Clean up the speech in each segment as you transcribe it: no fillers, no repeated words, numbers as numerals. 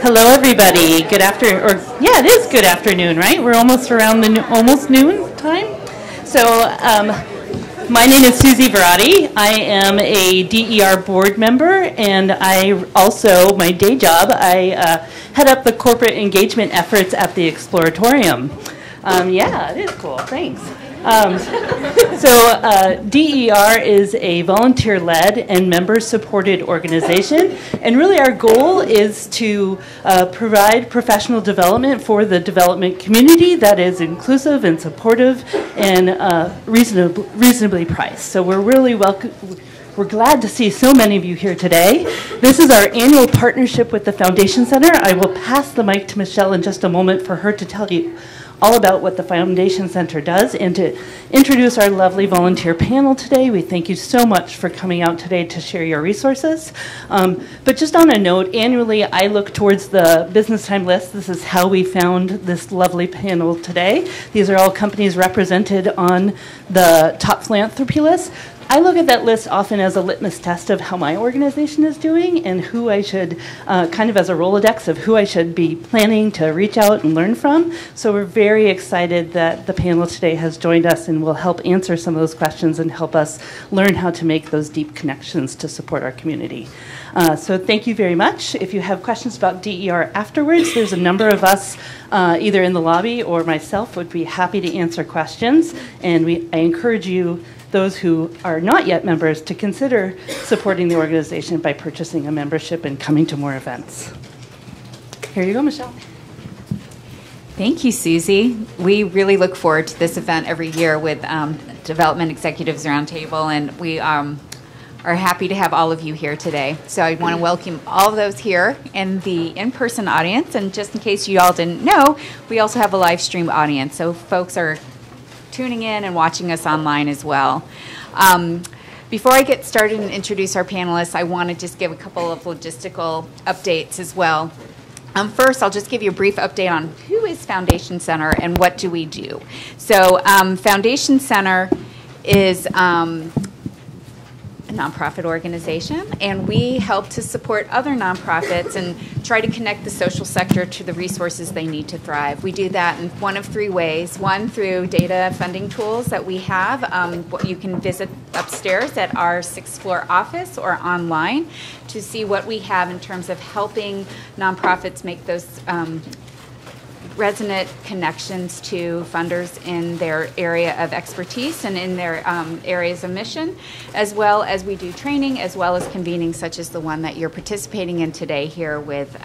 Hello, everybody. Good it is good afternoon, right? We're almost around the almost noon time. So, my name is Susie Verratti. I am a DER board member, and I also, my day job, I head up the corporate engagement efforts at the Exploratorium. Yeah, it is cool. Thanks. DER is a volunteer-led and member-supported organization, and really our goal is to provide professional development for the development community that is inclusive and supportive and reasonably priced. So we're really we're glad to see so many of you here today. This is our annual partnership with the Foundation Center. I will pass the mic to Michelle in just a moment for her to tell you all about what the Foundation Center does and to introduce our lovely volunteer panel today. We thank you so much for coming out today to share your resources. But just on a note, annually I look towards the business time list. This is how we found this lovely panel today. These are all companies represented on the top philanthropy list. I look at that list often as a litmus test of how my organization is doing and who I should, kind of as a Rolodex of who I should be planning to reach out and learn from. So we're very excited that the panel today has joined us and will help answer some of those questions and help us learn how to make those deep connections to support our community. So thank you very much. If you have questions about DER afterwards, there's a number of us either in the lobby or myself would be happy to answer questions. And I encourage you, those who are not yet members, to consider supporting the organization by purchasing a membership and coming to more events. Here you go, Michelle. Thank you, Susie. We really look forward to this event every year with Development Executives Roundtable, and we are happy to have all of you here today. So I want to welcome all of those here in the in-person audience, and just in case you all didn't know, we also have a live stream audience, so folks are tuning in and watching us online as well. Before I get started and introduce our panelists, I want to just give a couple of logistical updates as well. First, I'll just give you a brief update on who is Foundation Center and what do we do. So Foundation Center is a nonprofit organization, and we help to support other nonprofits and try to connect the social sector to the resources they need to thrive. We do that in one of three ways. One, through data funding tools that we have. You can visit upstairs at our 6th floor office or online to see what we have in terms of helping nonprofits make those resonant connections to funders in their area of expertise and in their areas of mission, as well as we do training, as well as convening such as the one that you're participating in today here with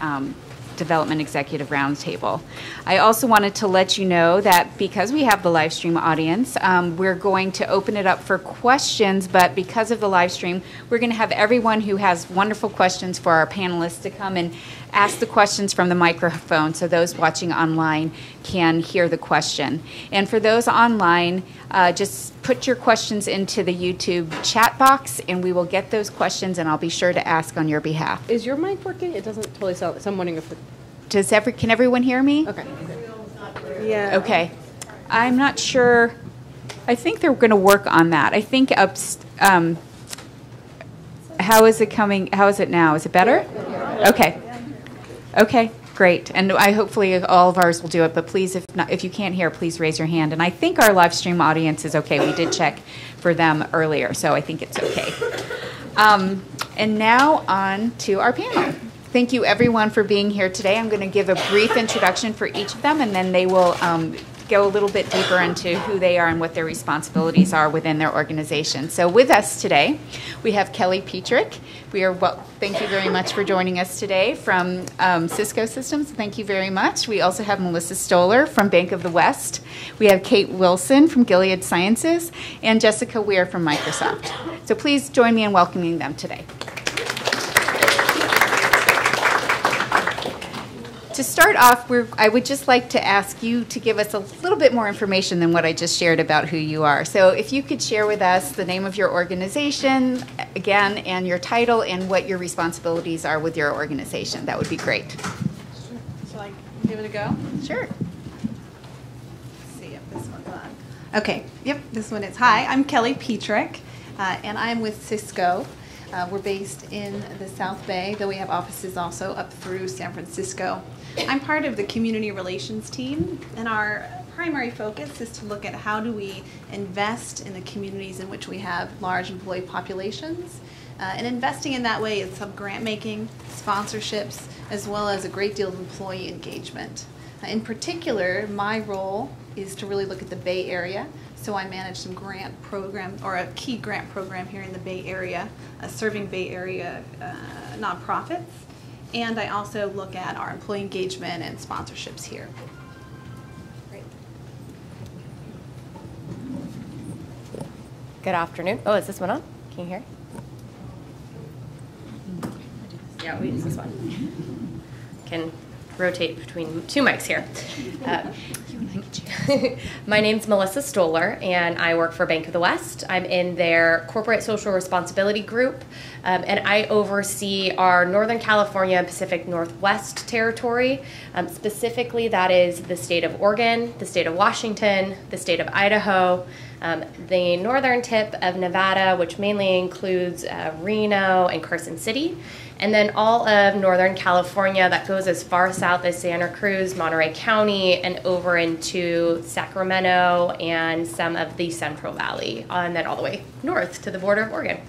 Development Executive Roundtable. I also wanted to let you know that because we have the live stream audience, we're going to open it up for questions, but because of the live stream, we're going to have everyone who has wonderful questions for our panelists to come and ask the questions from the microphone so those watching online can hear the question. And for those online, just put your questions into the YouTube chat box and we will get those questions and I'll be sure to ask on your behalf. Is your mic working? It doesn't totally sound, so I'm wondering if can everyone hear me? Okay. Yeah. Okay. I'm not sure. I think they're going to work on that. I think how is it coming? How is it now? Is it better? Okay. Okay, great. And hopefully all of ours will do it, but please, if you can't hear, please raise your hand. And I think our live stream audience is okay. We did check for them earlier, so I think it's okay. And now on to our panel. Thank you everyone for being here today. I'm going to give a brief introduction for each of them, and then they will go a little bit deeper into who they are and what their responsibilities are within their organization. So with us today, we have Kelly Petrick. Thank you very much for joining us today from Cisco Systems. Thank you very much. We also have Melissa Stoller from Bank of the West. We have Kate Wilson from Gilead Sciences and Jessica Weir from Microsoft. So please join me in welcoming them today. To start off, I would just like to ask you to give us a little bit more information than what I just shared about who you are. So if you could share with us the name of your organization, again, and your title, and what your responsibilities are with your organization, that would be great. Shall I give it a go? Sure. Let's see if this one's on. Okay, yep, this one is. Hi, I'm Kelly Petrick, and I'm with Cisco. We're based in the South Bay, though we have offices also up through San Francisco. I'm part of the community relations team, and our primary focus is to look at how do we invest in the communities in which we have large employee populations. And investing in that way is some grant making, sponsorships, as well as a great deal of employee engagement. In particular, my role is to really look at the Bay Area. So I manage some grant program, or a key grant program here in the Bay Area, serving Bay Area nonprofits. And I also look at our employee engagement and sponsorships here. Great. Good afternoon. Oh, is this one on? Can you hear? Yeah, we use this one. Can rotate between two mics here. My name's Melissa Stoller, and I work for Bank of the West. I'm in their corporate social responsibility group, and I oversee our Northern California and Pacific Northwest territory. Specifically, that is the state of Oregon, the state of Washington, the state of Idaho, the northern tip of Nevada, which mainly includes Reno and Carson City, and then all of Northern California that goes as far south as Santa Cruz, Monterey County, and over into Sacramento and some of the Central Valley, and then all the way north to the border of Oregon.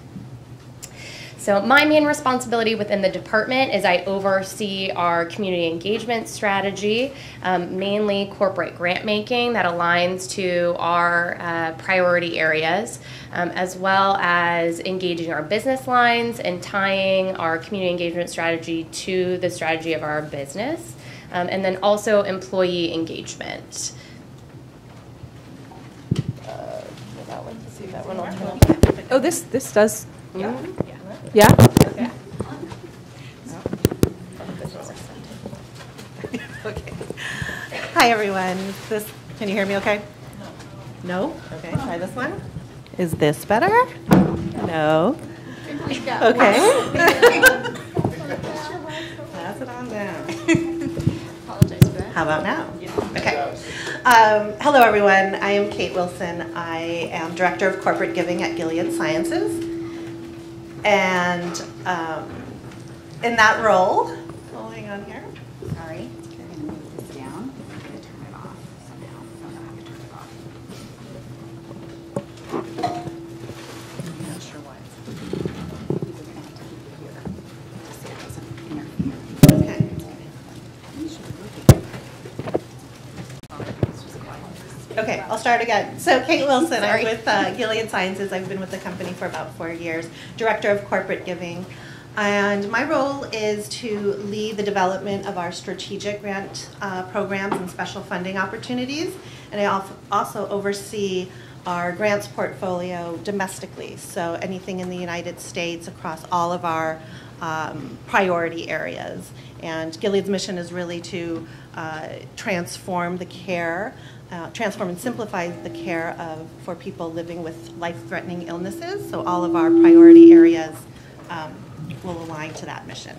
So my main responsibility within the department is I oversee our community engagement strategy, mainly corporate grant making that aligns to our priority areas, as well as engaging our business lines and tying our community engagement strategy to the strategy of our business, and then also employee engagement. That one, see that one will turn on. Oh, this does. Yeah. Yeah? Okay. Okay. Hi, everyone. Can you hear me okay? No? Okay, try this one. Is this better? No? Okay. Pass it on down. Apologize for that. How about now? Okay. Hello, everyone. I am Kate Wilson. I am Director of Corporate Giving at Gilead Sciences. And in that role, hang on here. Sorry, I'm going to move this down. I'm going to turn it off somehow. I don't know how to turn it off. I'm not sure why. We're going to have to keep it here just so it doesn't interfere. Okay. Okay, I'll start again. So Kate Wilson, Sorry. I'm with Gilead Sciences. I've been with the company for about 4 years, Director of Corporate Giving. And my role is to lead the development of our strategic grant programs and special funding opportunities. And I also oversee our grants portfolio domestically. So anything in the United States across all of our priority areas. And Gilead's mission is really to transform the care, transform and simplify the care for people living with life-threatening illnesses. So all of our priority areas will align to that mission.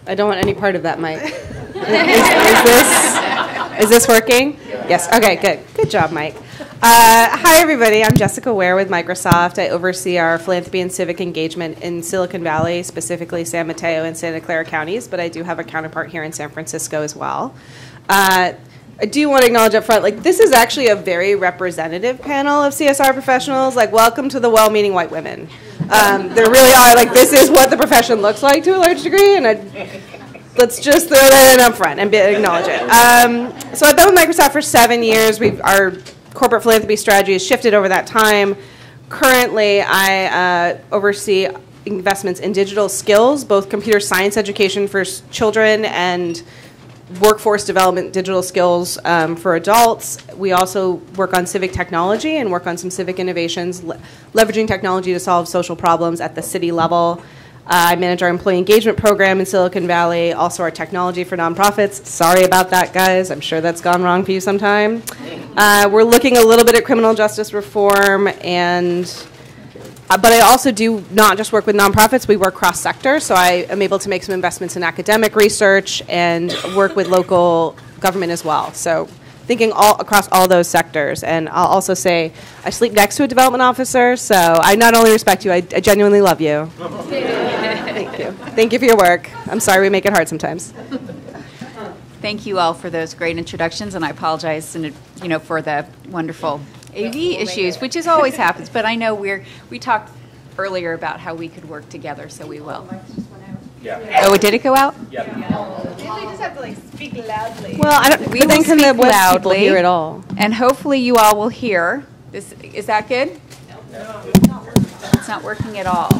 I don't want any part of that, Mike. Is this working? Yes. Okay, good. Good job, Mike. Hi, everybody. I'm Jessica Ware with Microsoft. I oversee our philanthropy and civic engagement in Silicon Valley, specifically San Mateo and Santa Clara counties, but I do have a counterpart here in San Francisco as well. I do want to acknowledge up front, like, this is actually a very representative panel of CSR professionals. Like, welcome to the well-meaning white women. There really are. Like, this is what the profession looks like to a large degree, and let's just throw that in up front and acknowledge it. So I've been with Microsoft for 7 years. Our corporate philanthropy strategy has shifted over that time. Currently, I oversee investments in digital skills, both computer science education for children and workforce development digital skills for adults. We also work on civic technology and work on some civic innovations, leveraging technology to solve social problems at the city level. I manage our employee engagement program in Silicon Valley, also our technology for nonprofits. Sorry about that, guys. I'm sure that's gone wrong for you sometime. We're looking a little bit at criminal justice reform, but I also do not just work with nonprofits. We work cross-sector, so I am able to make some investments in academic research and work with local government as well. So thinking all across all those sectors. And I'll also say I sleep next to a development officer, so I not only respect you, I genuinely love you. Thank you. Thank you for your work. I'm sorry we make it hard sometimes. Thank you all for those great introductions, and I apologize, for the wonderful AV issues, which is always happens. But I know we talked earlier about how we could work together, so we will. Yeah. Oh, did it go out? Yeah. Maybe we just have to speak loudly. Well, I don't. We But then will can the speak web people loudly, hear it all? and hopefully you all will hear. Is that good? No. It's not working at all.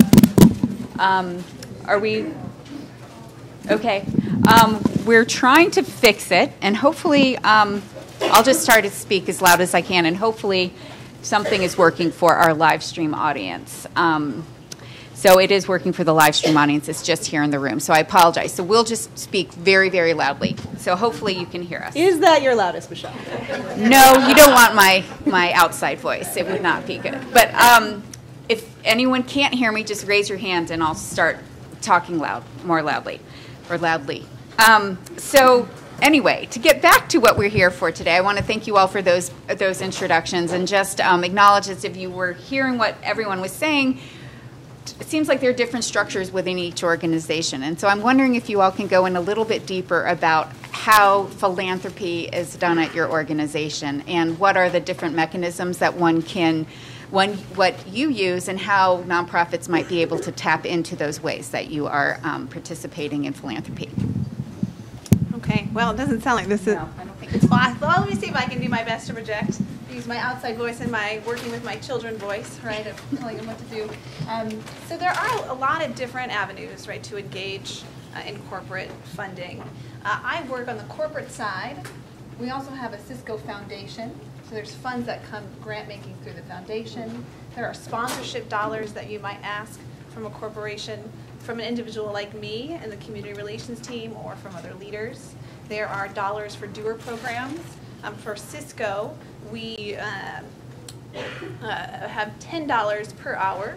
Are we? Okay. We're trying to fix it, and hopefully, I'll just start to speak as loud as I can, and hopefully something is working for our live stream audience. So it is working for the live stream audience. It's just here in the room. So I apologize. So we'll just speak very, very loudly. So hopefully you can hear us. Is that your loudest, Michelle? No, you don't want my outside voice. It would not be good. But if anyone can't hear me, just raise your hand and I'll start talking more loudly, or loudly. So anyway, to get back to what we're here for today, I want to thank you all for those introductions and just acknowledge as if you were hearing what everyone was saying. It seems like there are different structures within each organization. And so I'm wondering if you all can go in a little bit deeper about how philanthropy is done at your organization and what are the different mechanisms that what you use and how nonprofits might be able to tap into those ways that you are participating in philanthropy. Okay, well, it doesn't sound like this is. No, I don't think It's fine. Well, let me see if I can do my best to project. Use my outside voice and my working with my children voice, right, of telling them what to do. So there are a lot of different avenues, right, to engage in corporate funding. I work on the corporate side. We also have a Cisco Foundation. So there's funds that come grant making through the foundation. There are sponsorship dollars that you might ask from a corporation, from an individual like me and the community relations team, or from other leaders. There are dollars for doer programs. For Cisco, we have $10 per hour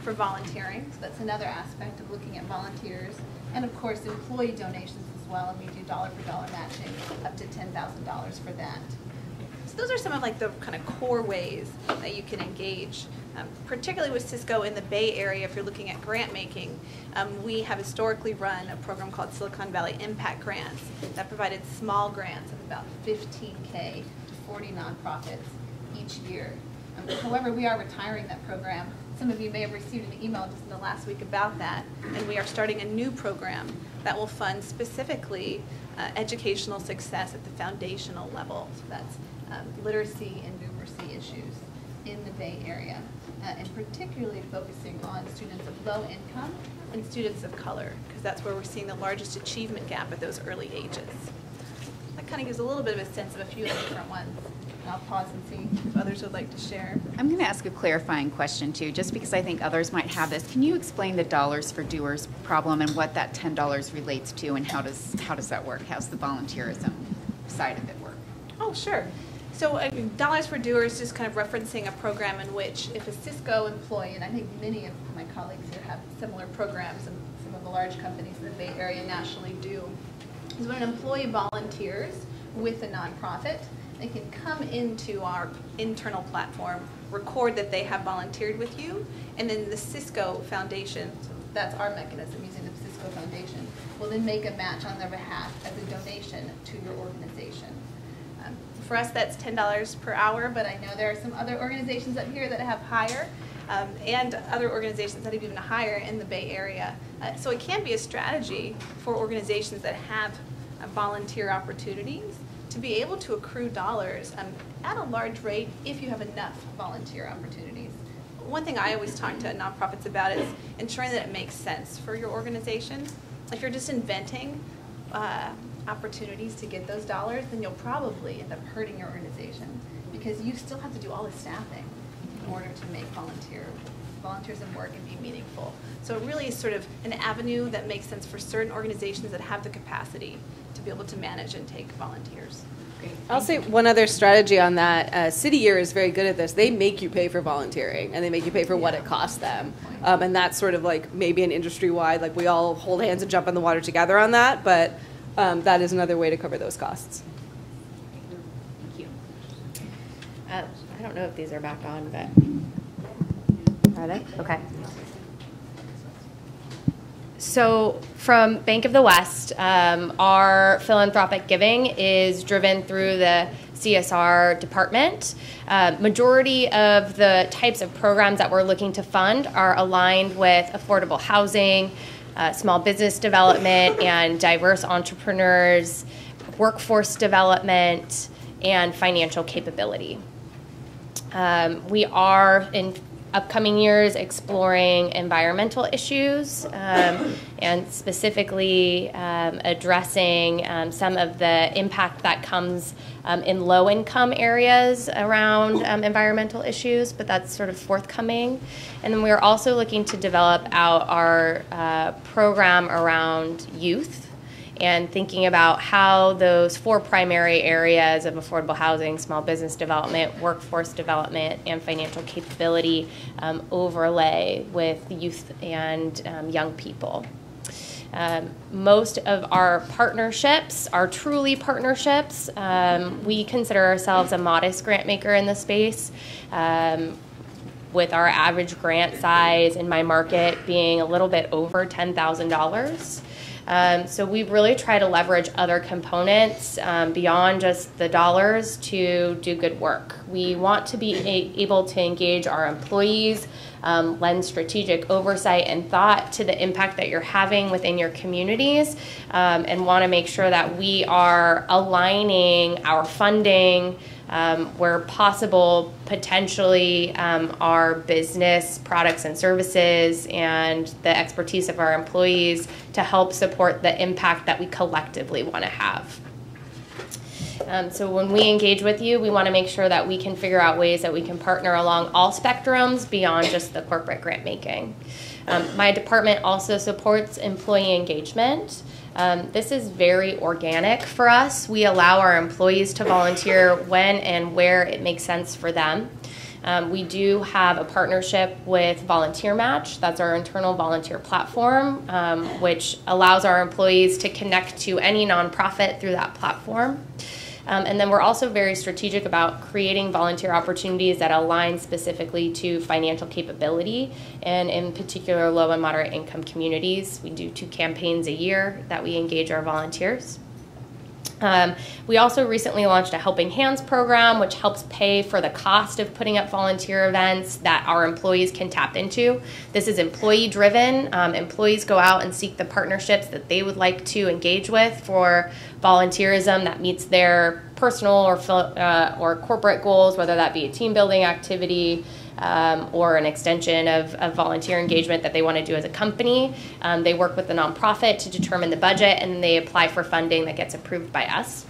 for volunteering. So that's another aspect of looking at volunteers. And of course, employee donations as well. And we do dollar for dollar matching up to $10,000 for that. So those are some of like the kind of core ways that you can engage. Particularly with Cisco in the Bay Area, if you're looking at grant making, we have historically run a program called Silicon Valley Impact Grants that provided small grants of about $15K to 40 nonprofits each year. However, we are retiring that program. Some of you may have received an email just in the last week about that, and we are starting a new program that will fund specifically educational success at the foundational level. So that's literacy and numeracy issues in the Bay Area, and particularly focusing on students of low income and students of color, because that's where we're seeing the largest achievement gap at those early ages. That kind of gives a little bit of a sense of a few of the different ones. And I'll pause and see if others would like to share. I'm going to ask a clarifying question too, just because I think others might have this. Can you explain the dollars for doers problem and what that $10 relates to, and how does that work? How's the volunteerism side of it work? Oh, sure. So Dollars for Doers is just kind of referencing a program in which if a Cisco employee, and I think many of my colleagues here have similar programs, and some of the large companies in the Bay Area nationally do, is when an employee volunteers with a nonprofit, they can come into our internal platform, record that they have volunteered with you, and then the Cisco Foundation, so that's our mechanism using the Cisco Foundation, will then make a match on their behalf as a donation to your organization. For us, that's $10 per hour, but I know there are some other organizations up here that have higher, and other organizations that have even higher in the Bay Area. So it can be a strategy for organizations that have volunteer opportunities to be able to accrue dollars at a large rate if you have enough volunteer opportunities. One thing I always talk to nonprofits about is ensuring that it makes sense for your organization. If you're just inventing opportunities to get those dollars, then you'll probably end up hurting your organization because you still have to do all the staffing in order to make volunteer volunteerism work and be meaningful. So it really is sort of an avenue that makes sense for certain organizations that have the capacity to be able to manage and take volunteers. Great. I'll say one other strategy on that. City Year is very good at this. They make you pay for volunteering, and they make you pay for what it costs them. And that's sort of like maybe an industry-wide, like we all hold hands and jump in the water together on that, but that is another way to cover those costs. Thank you. I don't know if these are back on, but are they? Okay. So from Bank of the West, our philanthropic giving is driven through the CSR department. Majority of the types of programs that we're looking to fund are aligned with affordable housing, small business development, and diverse entrepreneurs, workforce development, and financial capability. We are in upcoming years exploring environmental issues and specifically addressing some of the impact that comes in low-income areas around environmental issues, but that's sort of forthcoming. And then we're also looking to develop out our program around youth and thinking about how those 4 primary areas of affordable housing, small business development, workforce development, and financial capability overlay with youth and young people. Most of our partnerships are truly partnerships. We consider ourselves a modest grant maker in the space, with our average grant size in my market being a little bit over $10,000. So we really try to leverage other components beyond just the dollars to do good work. We want to be able to engage our employees, lend strategic oversight and thought to the impact that you're having within your communities, and want to make sure that we are aligning our funding where possible, potentially our business products and services and the expertise of our employees to help support the impact that we collectively want to have. So when we engage with you, we want to make sure that we can figure out ways that we can partner along all spectrums beyond just the corporate grant making. My department also supports employee engagement. This is very organic for us. We allow our employees to volunteer when and where it makes sense for them. We do have a partnership with Volunteer Match. That's our internal volunteer platform, which allows our employees to connect to any nonprofit through that platform. And then we're also very strategic about creating volunteer opportunities that align specifically to financial capability, and in particular low and moderate income communities. We do 2 campaigns a year that we engage our volunteers. We also recently launched a Helping Hands program, which helps pay for the cost of putting up volunteer events that our employees can tap into. This is employee-driven. Employees go out and seek the partnerships that they would like to engage with for volunteerism that meets their personal or corporate goals, whether that be a team building activity, or an extension of volunteer engagement that they want to do as a company. They work with the nonprofit to determine the budget, and then they apply for funding that gets approved by us.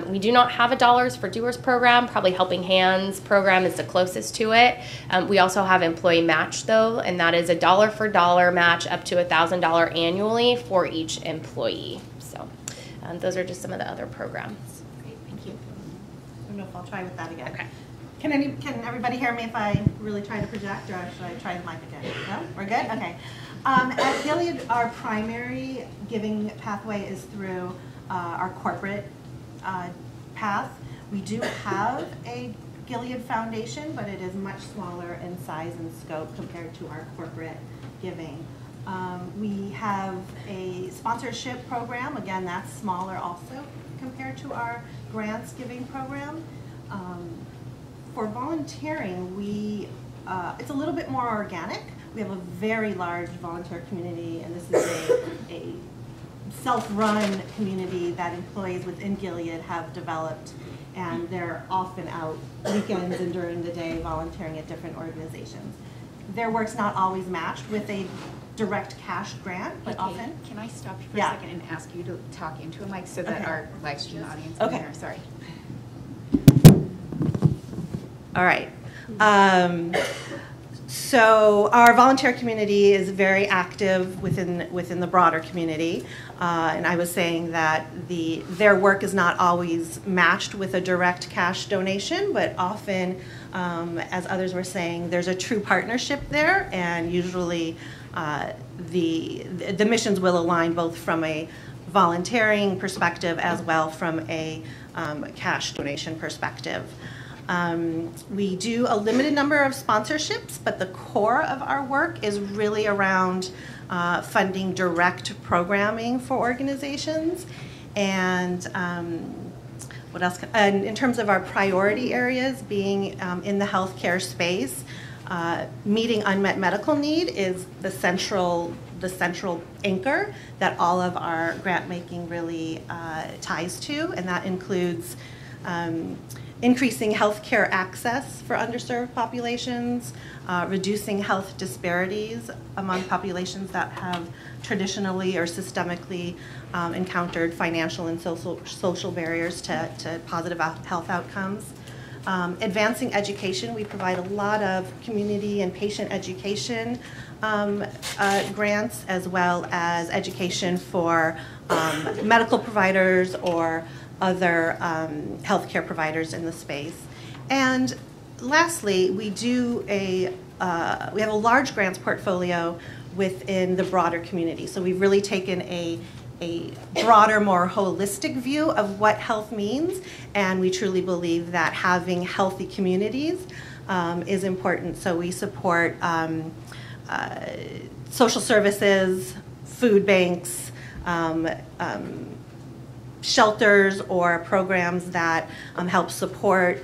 We do not have a Dollars for Doers program. Probably Helping Hands program is the closest to it. We also have employee match, though, and that is a dollar for dollar match up to $1,000 annually for each employee. So those are just some of the other programs. Great, thank you. I don't know if I'll try with that again. Okay. Can everybody hear me if I really try to project, or should I try the mic again? No? We're good? Okay. At Gilead, our primary giving pathway is through our corporate path. We do have a Gilead Foundation, but it is much smaller in size and scope compared to our corporate giving. We have a sponsorship program. Again, that's smaller also compared to our grants giving program. For volunteering, it's a little bit more organic. We have a very large volunteer community, and this is a self-run community that employees within Gilead have developed, and they're often out weekends and during the day volunteering at different organizations. Their work's not always matched with a direct cash grant, but often. Can I stop you for a second and ask you to talk into a mic so that our live stream audience can hear? Sorry. All right. So our volunteer community is very active within the broader community, and I was saying that their work is not always matched with a direct cash donation, but often, as others were saying, there's a true partnership there, and usually the missions will align both from a volunteering perspective as well from a cash donation perspective. We do a limited number of sponsorships, but the core of our work is really around funding direct programming for organizations. And what else? And in terms of our priority areas, being in the healthcare space, meeting unmet medical need is the central anchor that all of our grant making really ties to, and that includes increasing healthcare access for underserved populations, reducing health disparities among populations that have traditionally or systemically encountered financial and social barriers to positive health outcomes. Advancing education, we provide a lot of community and patient education grants, as well as education for medical providers or other healthcare providers in the space. And lastly, we have a large grants portfolio within the broader community. So we've really taken a broader, more holistic view of what health means, and we truly believe that having healthy communities is important. So we support social services, food banks, shelters or programs that help support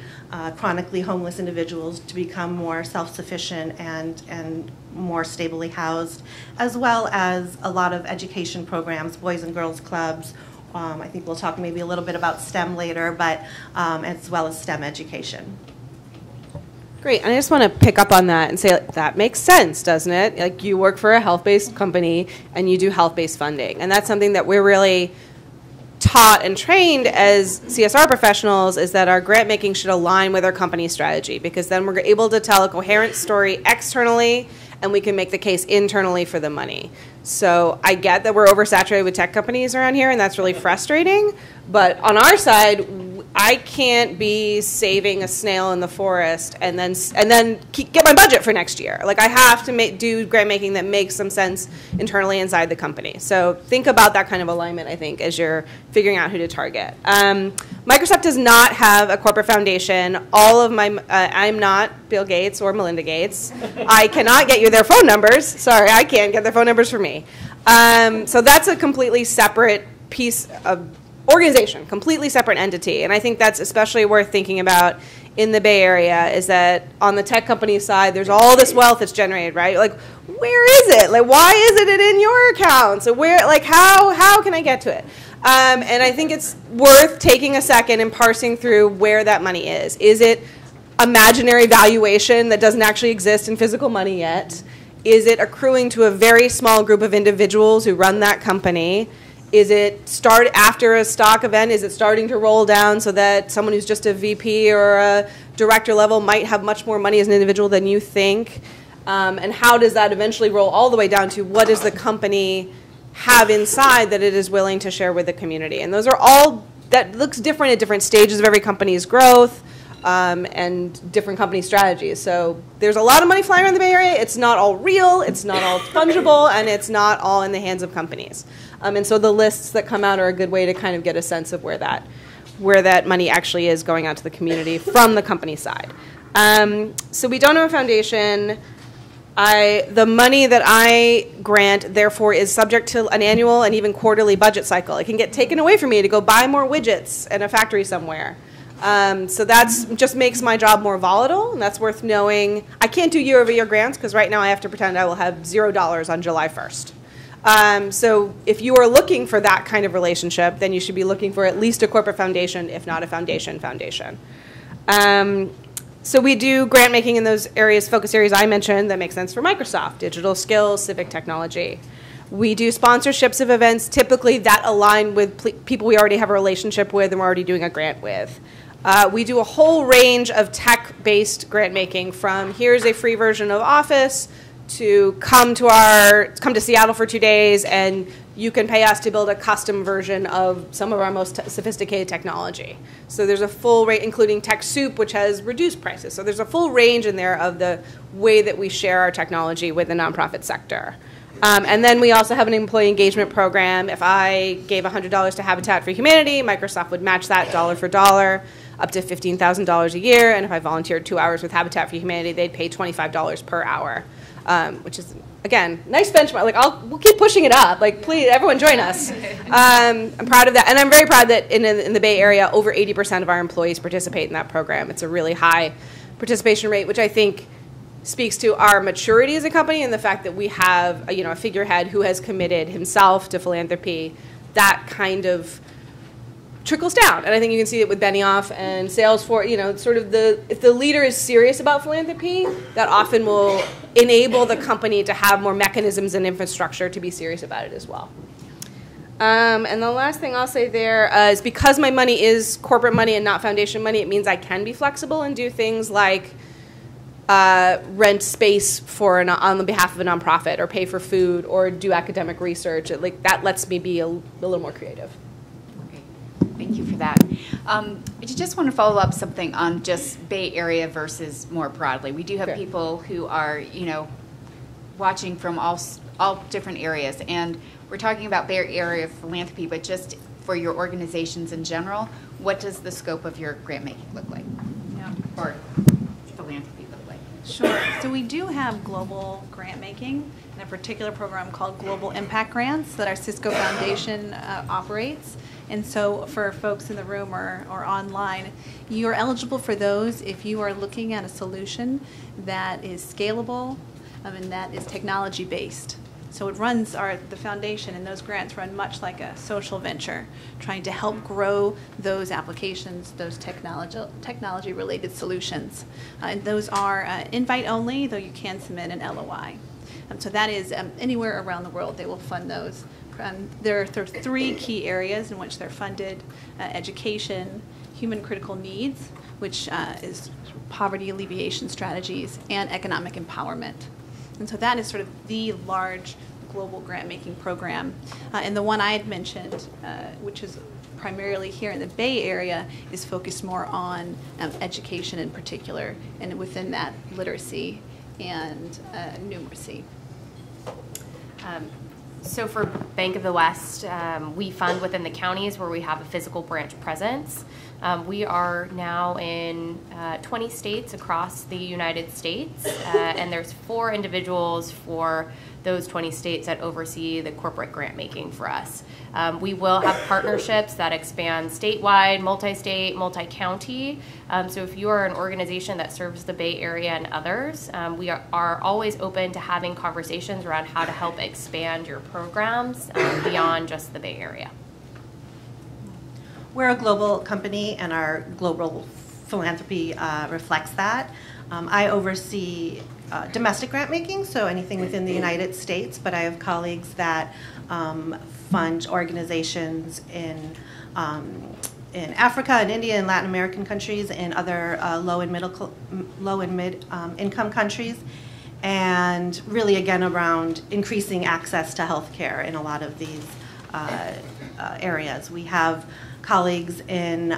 chronically homeless individuals to become more self-sufficient and more stably housed, as well as a lot of education programs, Boys and Girls Clubs. I think we'll talk maybe a little bit about STEM later, but as well as STEM education. Great, and I just want to pick up on that and say that makes sense, doesn't it? Like, you work for a health-based company and you do health-based funding, and that's something that we're really taught and trained as CSR professionals, is that our grant making should align with our company strategy, because then we're able to tell a coherent story externally and we can make the case internally for the money. So I get that we're oversaturated with tech companies around here, and that's really frustrating, but on our side, I can't be saving a snail in the forest and then get my budget for next year. Like, I have to do grant making that makes some sense internally inside the company. So think about that kind of alignment, I think, as you're figuring out who to target. Microsoft does not have a corporate foundation. I'm not Bill Gates or Melinda Gates. I cannot get you their phone numbers. Sorry, I can't get their phone numbers for me. So that's a completely separate piece of organization, completely separate entity. And I think that's especially worth thinking about in the Bay Area, is that on the tech company side, there's all this wealth that's generated, right? Like, where is it? Like, why isn't it in your account? So how can I get to it? And I think it's worth taking a second and parsing through where that money is. Is it imaginary valuation that doesn't actually exist in physical money yet? Is it accruing to a very small group of individuals who run that company? Is it start after a stock event? Is it starting to roll down so that someone who's just a VP or a director level might have much more money as an individual than you think? And how does that eventually roll all the way down to what does the company have inside that it is willing to share with the community? And those are all, that looks different at different stages of every company's growth and different company strategies. So there's a lot of money flying around the Bay Area. It's not all real, it's not all fungible, and it's not all in the hands of companies. And so the lists that come out are a good way to kind of get a sense of where that money actually is going out to the community from the company side. So we don't have a foundation. The money that I grant, therefore, is subject to an annual and even quarterly budget cycle. It can get taken away from me to go buy more widgets in a factory somewhere. So that's just makes my job more volatile, and that's worth knowing. I can't do year-over-year grants because right now I have to pretend I will have $0 on July 1st. So if you are looking for that kind of relationship, then you should be looking for at least a corporate foundation, if not a foundation. So we do grant making in those areas, focus areas I mentioned that make sense for Microsoft: digital skills, civic technology. We do sponsorships of events, typically that align with people we already have a relationship with and we're already doing a grant with. We do a whole range of tech-based grant making, from here's a free version of Office to come to Seattle for 2 days and you can pay us to build a custom version of some of our most sophisticated technology. So there's a full rate, including TechSoup, which has reduced prices. So there's a full range in there of the way that we share our technology with the nonprofit sector. And then we also have an employee engagement program. If I gave $100 to Habitat for Humanity, Microsoft would match that dollar for dollar, up to $15,000 a year. And if I volunteered 2 hours with Habitat for Humanity, they'd pay $25 per hour, which is, again, nice benchmark. Like, we'll keep pushing it up. Like, please, everyone join us. I'm proud of that. And I'm very proud that in the Bay Area, over 80% of our employees participate in that program. It's a really high participation rate, which I think speaks to our maturity as a company and the fact that we have a figurehead who has committed himself to philanthropy. That kind of trickles down. And I think you can see it with Benioff and Salesforce, sort of if the leader is serious about philanthropy, that often will enable the company to have more mechanisms and infrastructure to be serious about it as well. And the last thing I'll say there is, because my money is corporate money and not foundation money, it means I can be flexible and do things like rent space on the behalf of a nonprofit, or pay for food, or do academic research. That lets me be a little more creative. Okay, thank you for that. I just want to follow up something on just Bay Area versus more broadly. We do have people who are, watching from all different areas, and we're talking about Bay Area philanthropy, but just for your organizations in general, what does the scope of your grant making look like? Yeah. Or philanthropy look like? Sure. So we do have global grant making in a particular program called Global Impact Grants that our Cisco Foundation operates. And so for folks in the room or online, you're eligible for those if you are looking at a solution that is scalable and that is technology-based. So it runs the foundation, and those grants run much like a social venture, trying to help grow those applications, those technology-related solutions. And those are invite only, though you can submit an LOI. So that is anywhere around the world they will fund those. There are 3 key areas in which they're funded: education, human critical needs, which is poverty alleviation strategies, and economic empowerment. And so that is sort of the large global grant-making program. And the one I had mentioned, which is primarily here in the Bay Area, is focused more on education in particular, and within that, literacy and numeracy. So for Bank of the West, we fund within the counties where we have a physical branch presence. We are now in 20 states across the United States, and there's 4 individuals for those 20 states that oversee the corporate grant making for us. We will have partnerships that expand statewide, multi-state, multi-county. So if you are an organization that serves the Bay Area and others, we are always open to having conversations around how to help expand your programs beyond just the Bay Area. We're a global company, and our global philanthropy reflects that. I oversee domestic grant making, so anything within the United States, but I have colleagues that fund organizations in Africa and India and Latin American countries and other low and mid income countries, and really again around increasing access to healthcare in a lot of these areas. We have colleagues in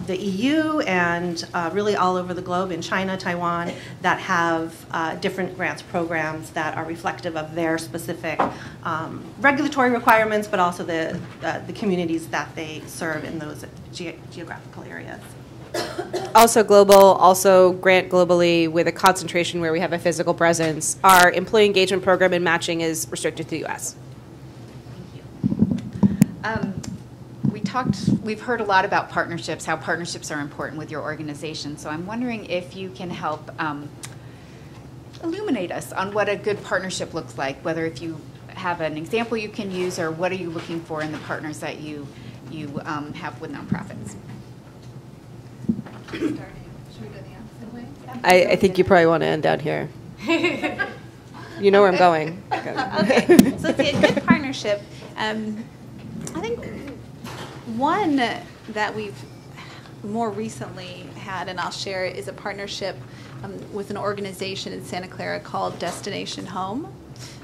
the EU and really all over the globe, in China, Taiwan, that have different grants programs that are reflective of their specific regulatory requirements, but also the communities that they serve in those geographical areas. Also global, also grant globally with a concentration where we have a physical presence. Our employee engagement program and matching is restricted to the U.S. We've heard a lot about partnerships, how partnerships are important with your organization. So I'm wondering if you can help illuminate us on what a good partnership looks like, whether if you have an example you can use, or what are you looking for in the partners that you have with nonprofits. Should we go the opposite way? I think you probably want to end down here. You know where I'm going. Okay. So let's see, a good partnership. I think One that we've more recently had, and I'll share, is a partnership with an organization in Santa Clara called Destination Home.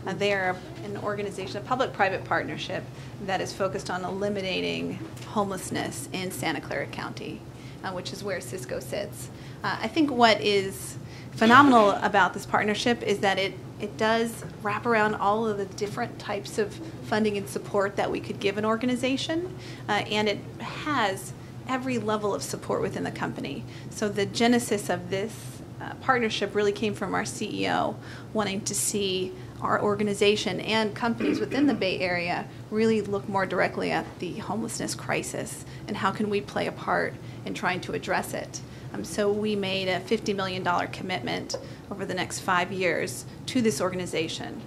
They are an organization, a public-private partnership that is focused on eliminating homelessness in Santa Clara County, which is where Cisco sits. I think what is phenomenal about this partnership is that it does wrap around all of the different types of funding and support that we could give an organization, and it has every level of support within the company. So the genesis of this partnership really came from our CEO wanting to see our organization and companies within the Bay Area really look more directly at the homelessness crisis and how can we play a part in trying to address it. So we made a $50 million commitment over the next 5 years to this organization.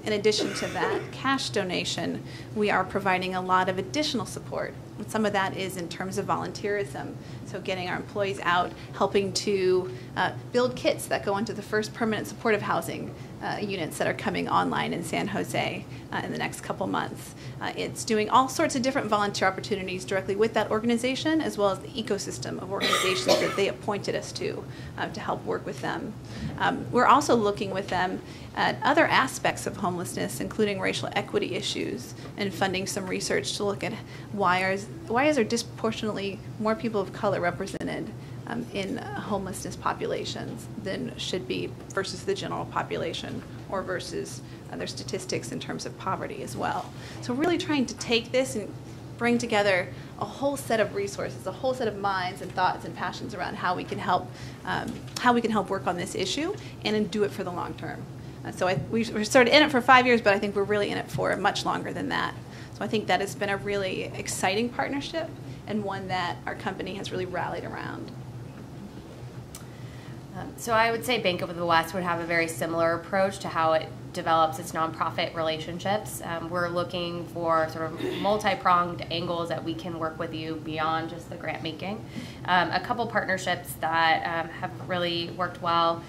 In addition to that cash donation, we are providing a lot of additional support. Some of that is in terms of volunteerism, so getting our employees out, helping to build kits that go into the first permanent supportive housing units that are coming online in San Jose in the next couple months. It's doing all sorts of different volunteer opportunities directly with that organization, as well as the ecosystem of organizations that they appointed us to help work with them. We're also looking with them at other aspects of homelessness, including racial equity issues, and funding some research to look at why is there disproportionately more people of color represented in homelessness populations than should be versus the general population, or versus their statistics in terms of poverty as well. So really trying to take this and bring together a whole set of resources, a whole set of minds and thoughts and passions around how we can help work on this issue and do it for the long term. So we're sort of in it for 5 years, but I think we're really in it for much longer than that. So I think that has been a really exciting partnership and one that our company has really rallied around. So I would say Bank of the West would have a very similar approach to how it develops its nonprofit relationships. We're looking for sort of multi-pronged angles that we can work with you beyond just the grant making. A couple partnerships that have really worked well,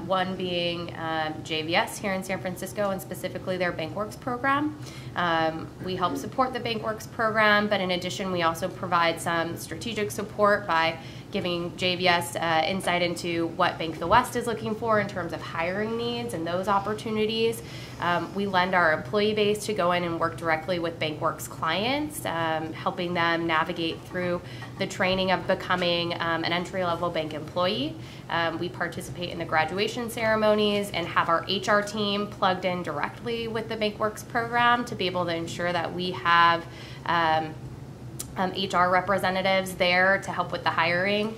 one being JVS here in San Francisco, and specifically their BankWorks program. We help support the BankWorks program, but in addition we also provide some strategic support by giving JVS insight into what Bank of the West is looking for in terms of hiring needs and those opportunities. We lend our employee base to go in and work directly with BankWorks clients, helping them navigate through the training of becoming an entry-level bank employee. We participate in the graduation ceremonies and have our HR team plugged in directly with the BankWorks program to be able to ensure that we have HR representatives there to help with the hiring.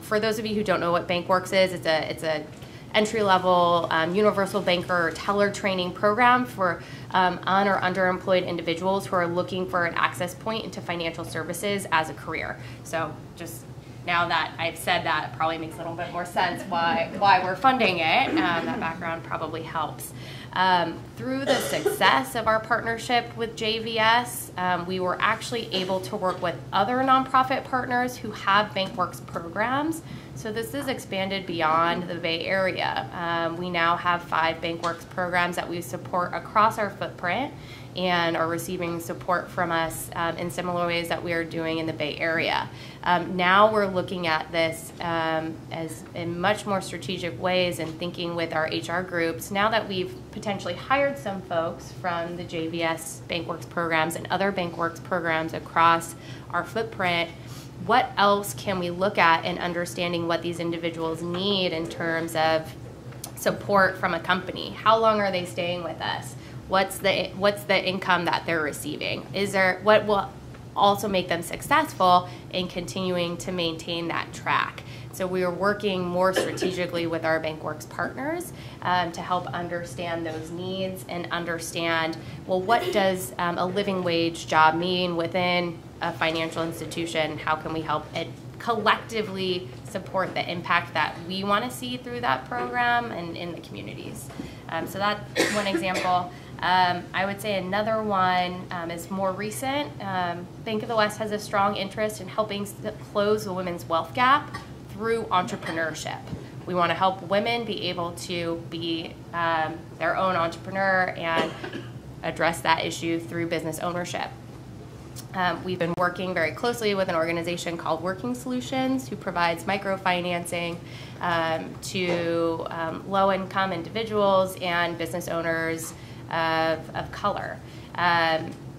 For those of you who don't know what BankWorks is, it's a entry-level universal banker teller training program for un- or underemployed individuals who are looking for an access point into financial services as a career. So just now that I've said that, it probably makes a little bit more sense why we're funding it. That background probably helps. Through the success of our partnership with JVS, we were actually able to work with other nonprofit partners who have BankWorks programs. So this is expanded beyond the Bay Area. We now have 5 BankWorks programs that we support across our footprint and are receiving support from us in similar ways that we are doing in the Bay Area. Now we're looking at this as in much more strategic ways and thinking with our HR groups. Now that we've potentially hired some folks from the JVS BankWorks programs and other BankWorks programs across our footprint, what else can we look at in understanding what these individuals need in terms of support from a company? How long are they staying with us? What's the income that they're receiving? What will also make them successful in continuing to maintain that track? So we are working more strategically with our BankWorks partners to help understand those needs and understand, well, what does a living wage job mean within a financial institution? How can we help it collectively support the impact that we want to see through that program and in the communities? So that's one example. I would say another one is more recent. Bank of the West has a strong interest in helping close the women's wealth gap through entrepreneurship. We want to help women be able to be their own entrepreneur and address that issue through business ownership. We've been working very closely with an organization called Working Solutions, who provides microfinancing to low-income individuals and business owners of color.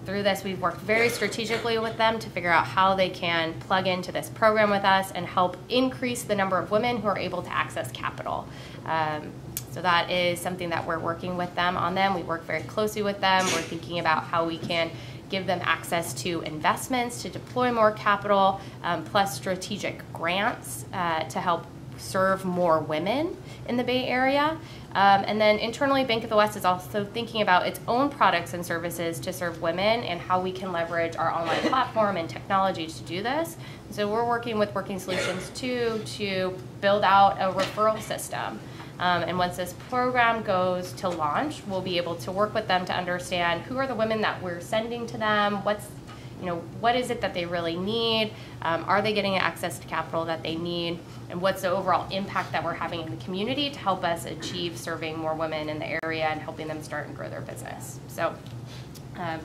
Through this, we've worked very strategically with them to figure out how they can plug into this program with us and help increase the number of women who are able to access capital. So that is something that we're working with them on them. We work very closely with them. We're thinking about how we can give them access to investments to deploy more capital, plus strategic grants to help serve more women in the Bay Area. And then internally, Bank of the West is also thinking about its own products and services to serve women and how we can leverage our online platform and technology to do this. So we're working with Working Solutions too to build out a referral system. And once this program goes to launch, we'll be able to work with them to understand who are the women that we're sending to them, what is it that they really need, are they getting access to capital that they need, and what's the overall impact that we're having in the community to help us achieve serving more women in the area and helping them start and grow their business. So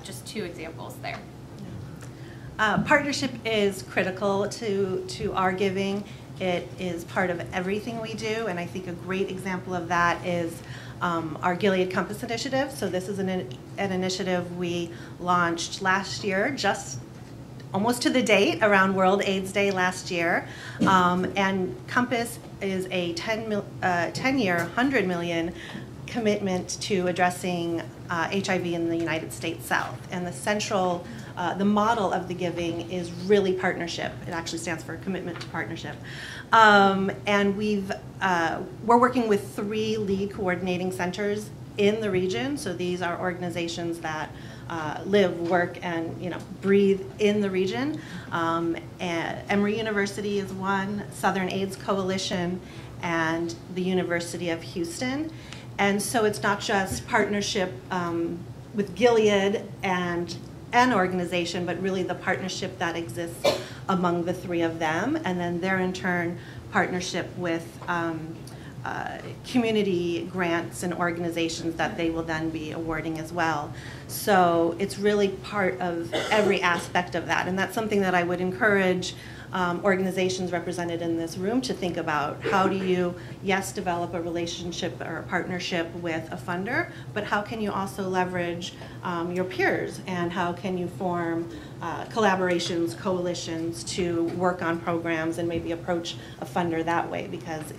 just 2 examples there. Partnership is critical to our giving. It is part of everything we do, and I think a great example of that is our Gilead Compass initiative. So this is an initiative we launched last year, just almost to the date, around World AIDS Day last year. And Compass is a 10-year, $100 million commitment to addressing HIV in the United States South. And the model of the giving is really partnership. It actually stands for Commitment to Partnership. And we're working with 3 lead coordinating centers in the region. So these are organizations that live, work, and breathe in the region. And Emory University is one, Southern AIDS Coalition, and the University of Houston. And so it's not just partnership with Gilead and an organization, but really the partnership that exists among the 3 of them, and then their in turn partnership with community grants and organizations that they will then be awarding as well. So it's really part of every aspect of that, and that's something that I would encourage organizations represented in this room to think about. How do you, yes, develop a relationship or a partnership with a funder, but how can you also leverage your peers, and how can you form collaborations, coalitions to work on programs and maybe approach a funder that way, because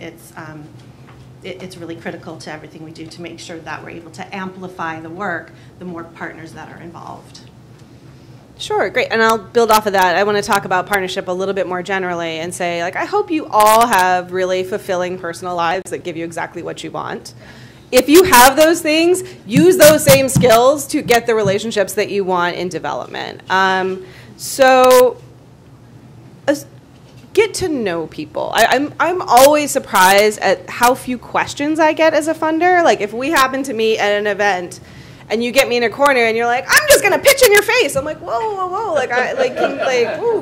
it's really critical to everything we do to make sure that we're able to amplify the work, the more partners that are involved. Sure, great. And I'll build off of that. I want to talk about partnership a little bit more generally and say, I hope you all have really fulfilling personal lives that give you exactly what you want. If you have those things, use those same skills to get the relationships that you want in development. Get to know people. I'm always surprised at how few questions I get as a funder. Like, if we happen to meet at an event and you get me in a corner and you're like, I'm just gonna pitch in your face. I'm like, whoa.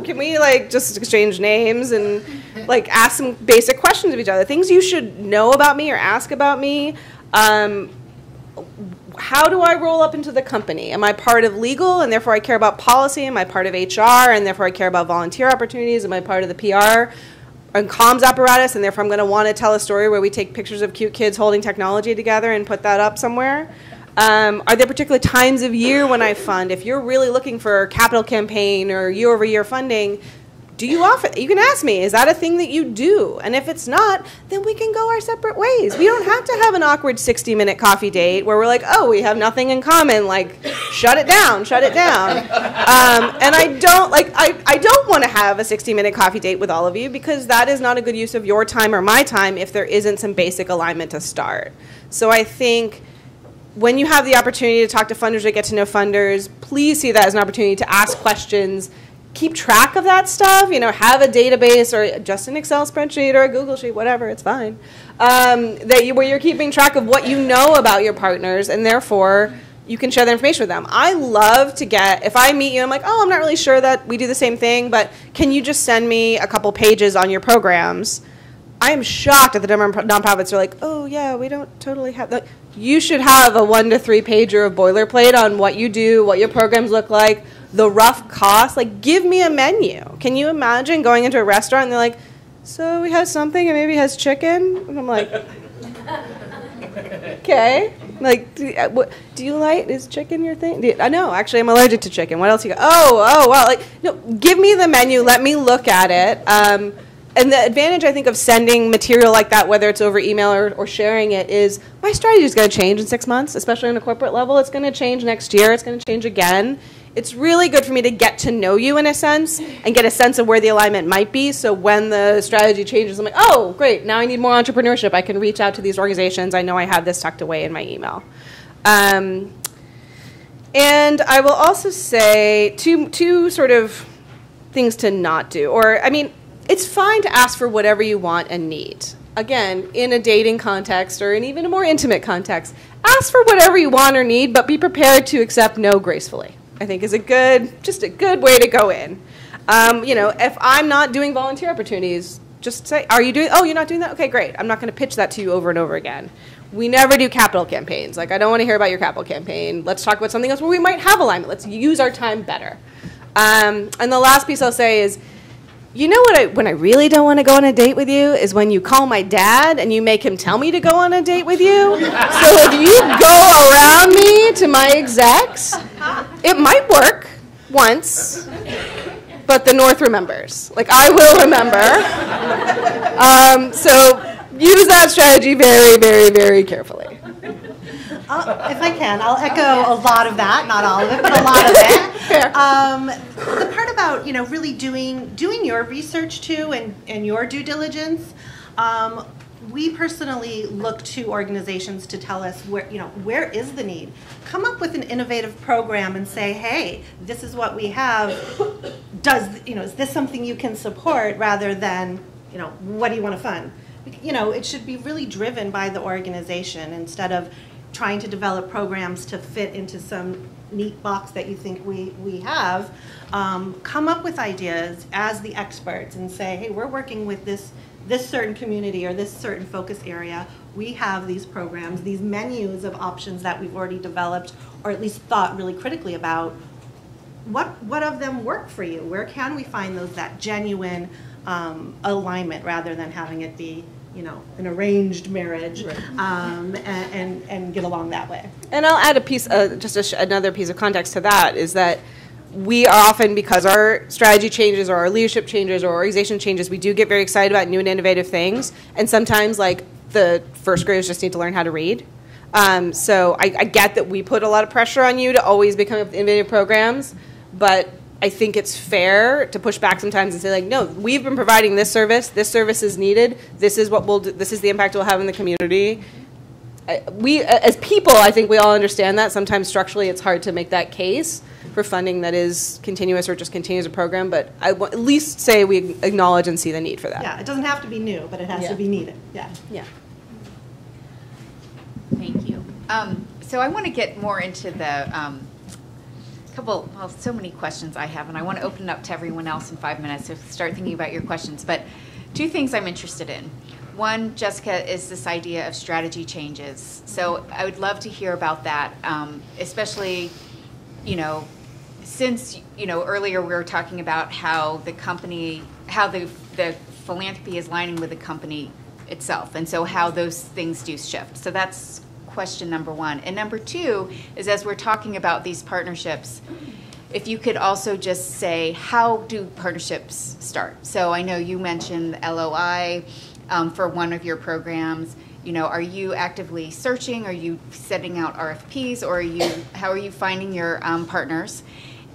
Can we just exchange names and ask some basic questions of each other? Things you should know about me or ask about me. How do I roll up into the company? Am I part of legal and therefore I care about policy? Am I part of HR and therefore I care about volunteer opportunities? Am I part of the PR and comms apparatus and therefore I'm going to want to tell a story where we take pictures of cute kids holding technology together and put that up somewhere? Are there particular times of year when I fund? If you're really looking for a capital campaign or year-over-year funding, you can ask me, is that a thing that you do? And if it's not, then we can go our separate ways. We don't have to have an awkward 60-minute coffee date where we're like, oh, we have nothing in common, shut it down. And I don't want to have a 60-minute coffee date with all of you, because that is not a good use of your time or my time if there isn't some basic alignment to start. So I think when you have the opportunity to talk to funders or get to know funders, please see that as an opportunity to ask questions. Keep track of that stuff, have a database or just an Excel spreadsheet or a Google sheet, whatever, it's fine, where you're keeping track of what you know about your partners, and therefore you can share that information with them. I love to if I meet you, I'm like, oh, I'm not really sure that we do the same thing, but can you just send me a couple pages on your programs? I am shocked at the number of nonprofits are like, oh, yeah, we don't totally have that. You should have a 1 to 3 pager of boilerplate on what you do, what your programs look like. the rough cost. Like, give me a menu. Can you imagine going into a restaurant and they're like, so we have something and maybe it has chicken? And I'm like, okay. Like, do you like, is chicken your thing? I know, actually, I'm allergic to chicken. What else you got? Oh, well, like, no, give me the menu. Let me look at it. And the advantage, I think, of sending material like that, whether it's over email or sharing it, is my strategy is going to change in 6 months, especially on a corporate level. It's going to change next year. It's going to change again. It's really good for me to get to know you in a sense and get a sense of where the alignment might be. So when the strategy changes, I'm like, oh, great, now I need more entrepreneurship. I can reach out to these organizations. I know I have this tucked away in my email. And I will also say two sort of things to not do. Or, I mean, it's fine to ask for whatever you want and need. Again, in a dating context or in even a more intimate context, ask for whatever you want or need, but be prepared to accept no gracefully. I think is just a good way to go in. If I'm not doing volunteer opportunities, just say, are you doing, oh, you're not doing that? Okay, great. I'm not going to pitch that to you over and over again. We never do capital campaigns. Like, I don't want to hear about your capital campaign. Let's talk about something else where we might have alignment. Let's use our time better. And the last piece I'll say is, you know what? When I really don't want to go on a date with you is when you call my dad and you make him tell me to go on a date with you. So if you go around me to my execs, it might work once, but the North remembers. Like, I will remember. So use that strategy very, very, very carefully. If I can, I'll echo a lot of that, not all of it, but a lot of it. The part about really doing your research too and your due diligence. We personally look to organizations to tell us where is the need. Come up with an innovative program and say, hey, this is what we have. Is this something you can support rather than what do you want to fund? It should be really driven by the organization instead of trying to develop programs to fit into some neat box that you think we have. Come up with ideas as the experts and say, hey, we're working with this certain community or this certain focus area. We have these programs, these menus of options that we've already developed or at least thought really critically about. What of them work for you? Where can we find that genuine alignment rather than having it be an arranged marriage, right. and get along that way. And I'll add a piece, another piece of context to that is that we are often, because our strategy changes or our leadership changes or our organization changes, we do get very excited about new and innovative things. And sometimes, like, the first graders just need to learn how to read. So I get that we put a lot of pressure on you to always be coming up with innovative programs, but I think it's fair to push back sometimes and say, like, no, we've been providing this service is needed, this is what we'll do, this is the impact we'll have in the community. We, as people, I think we all understand that. Sometimes structurally it's hard to make that case for funding that is continuous or just continues a program, but I at least say we acknowledge and see the need for that. Yeah, it doesn't have to be new, but it has to be needed. Yeah. Thank you. So I want to get more into the so many questions I have, and I want to open it up to everyone else in 5 minutes, so start thinking about your questions. But two things I'm interested in. One, Jessica, is this idea of strategy changes. So I would love to hear about that, especially, since, earlier we were talking about how the philanthropy is lining with the company itself, and so how those things do shift. So that's question number one. And number two is, as we're talking about these partnerships, if you could also just say, how do partnerships start? So I know you mentioned the LOI for one of your programs. Are you actively searching? Are you sending out RFPs? Or how are you finding your partners?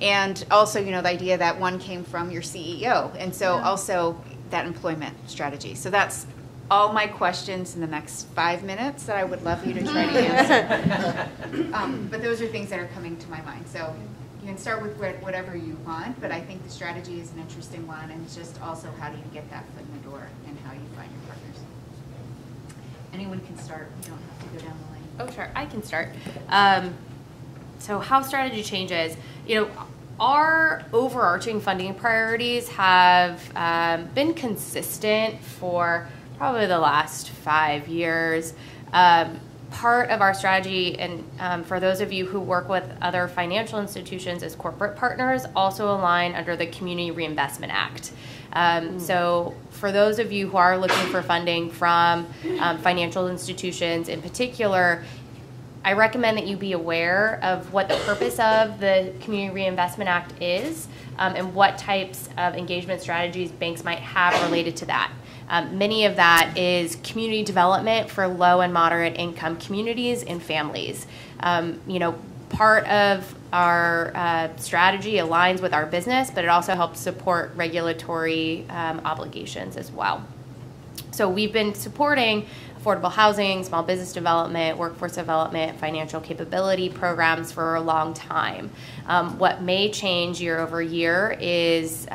And also, the idea that one came from your CEO. And so also that employment strategy. So that's all my questions in the next 5 minutes that I would love you to try to answer. But those are things that are coming to my mind. So you can start with whatever you want, but I think the strategy is an interesting one, and it's just also how do you get that foot in the door and how you find your partners. Anyone can start. You don't have to go down the lane. Oh, sure. I can start. So how strategy changes, our overarching funding priorities have been consistent for probably the last 5 years. part of our strategy, and for those of you who work with other financial institutions as corporate partners, also align under the Community Reinvestment Act. So for those of you who are looking for funding from financial institutions in particular, I recommend that you be aware of what the purpose of the Community Reinvestment Act is, and what types of engagement strategies banks might have related to that. Many of that is community development for low and moderate income communities and families. Part of our strategy aligns with our business, but it also helps support regulatory obligations as well. So we've been supporting affordable housing, small business development, workforce development, financial capability programs for a long time. What may change year over year is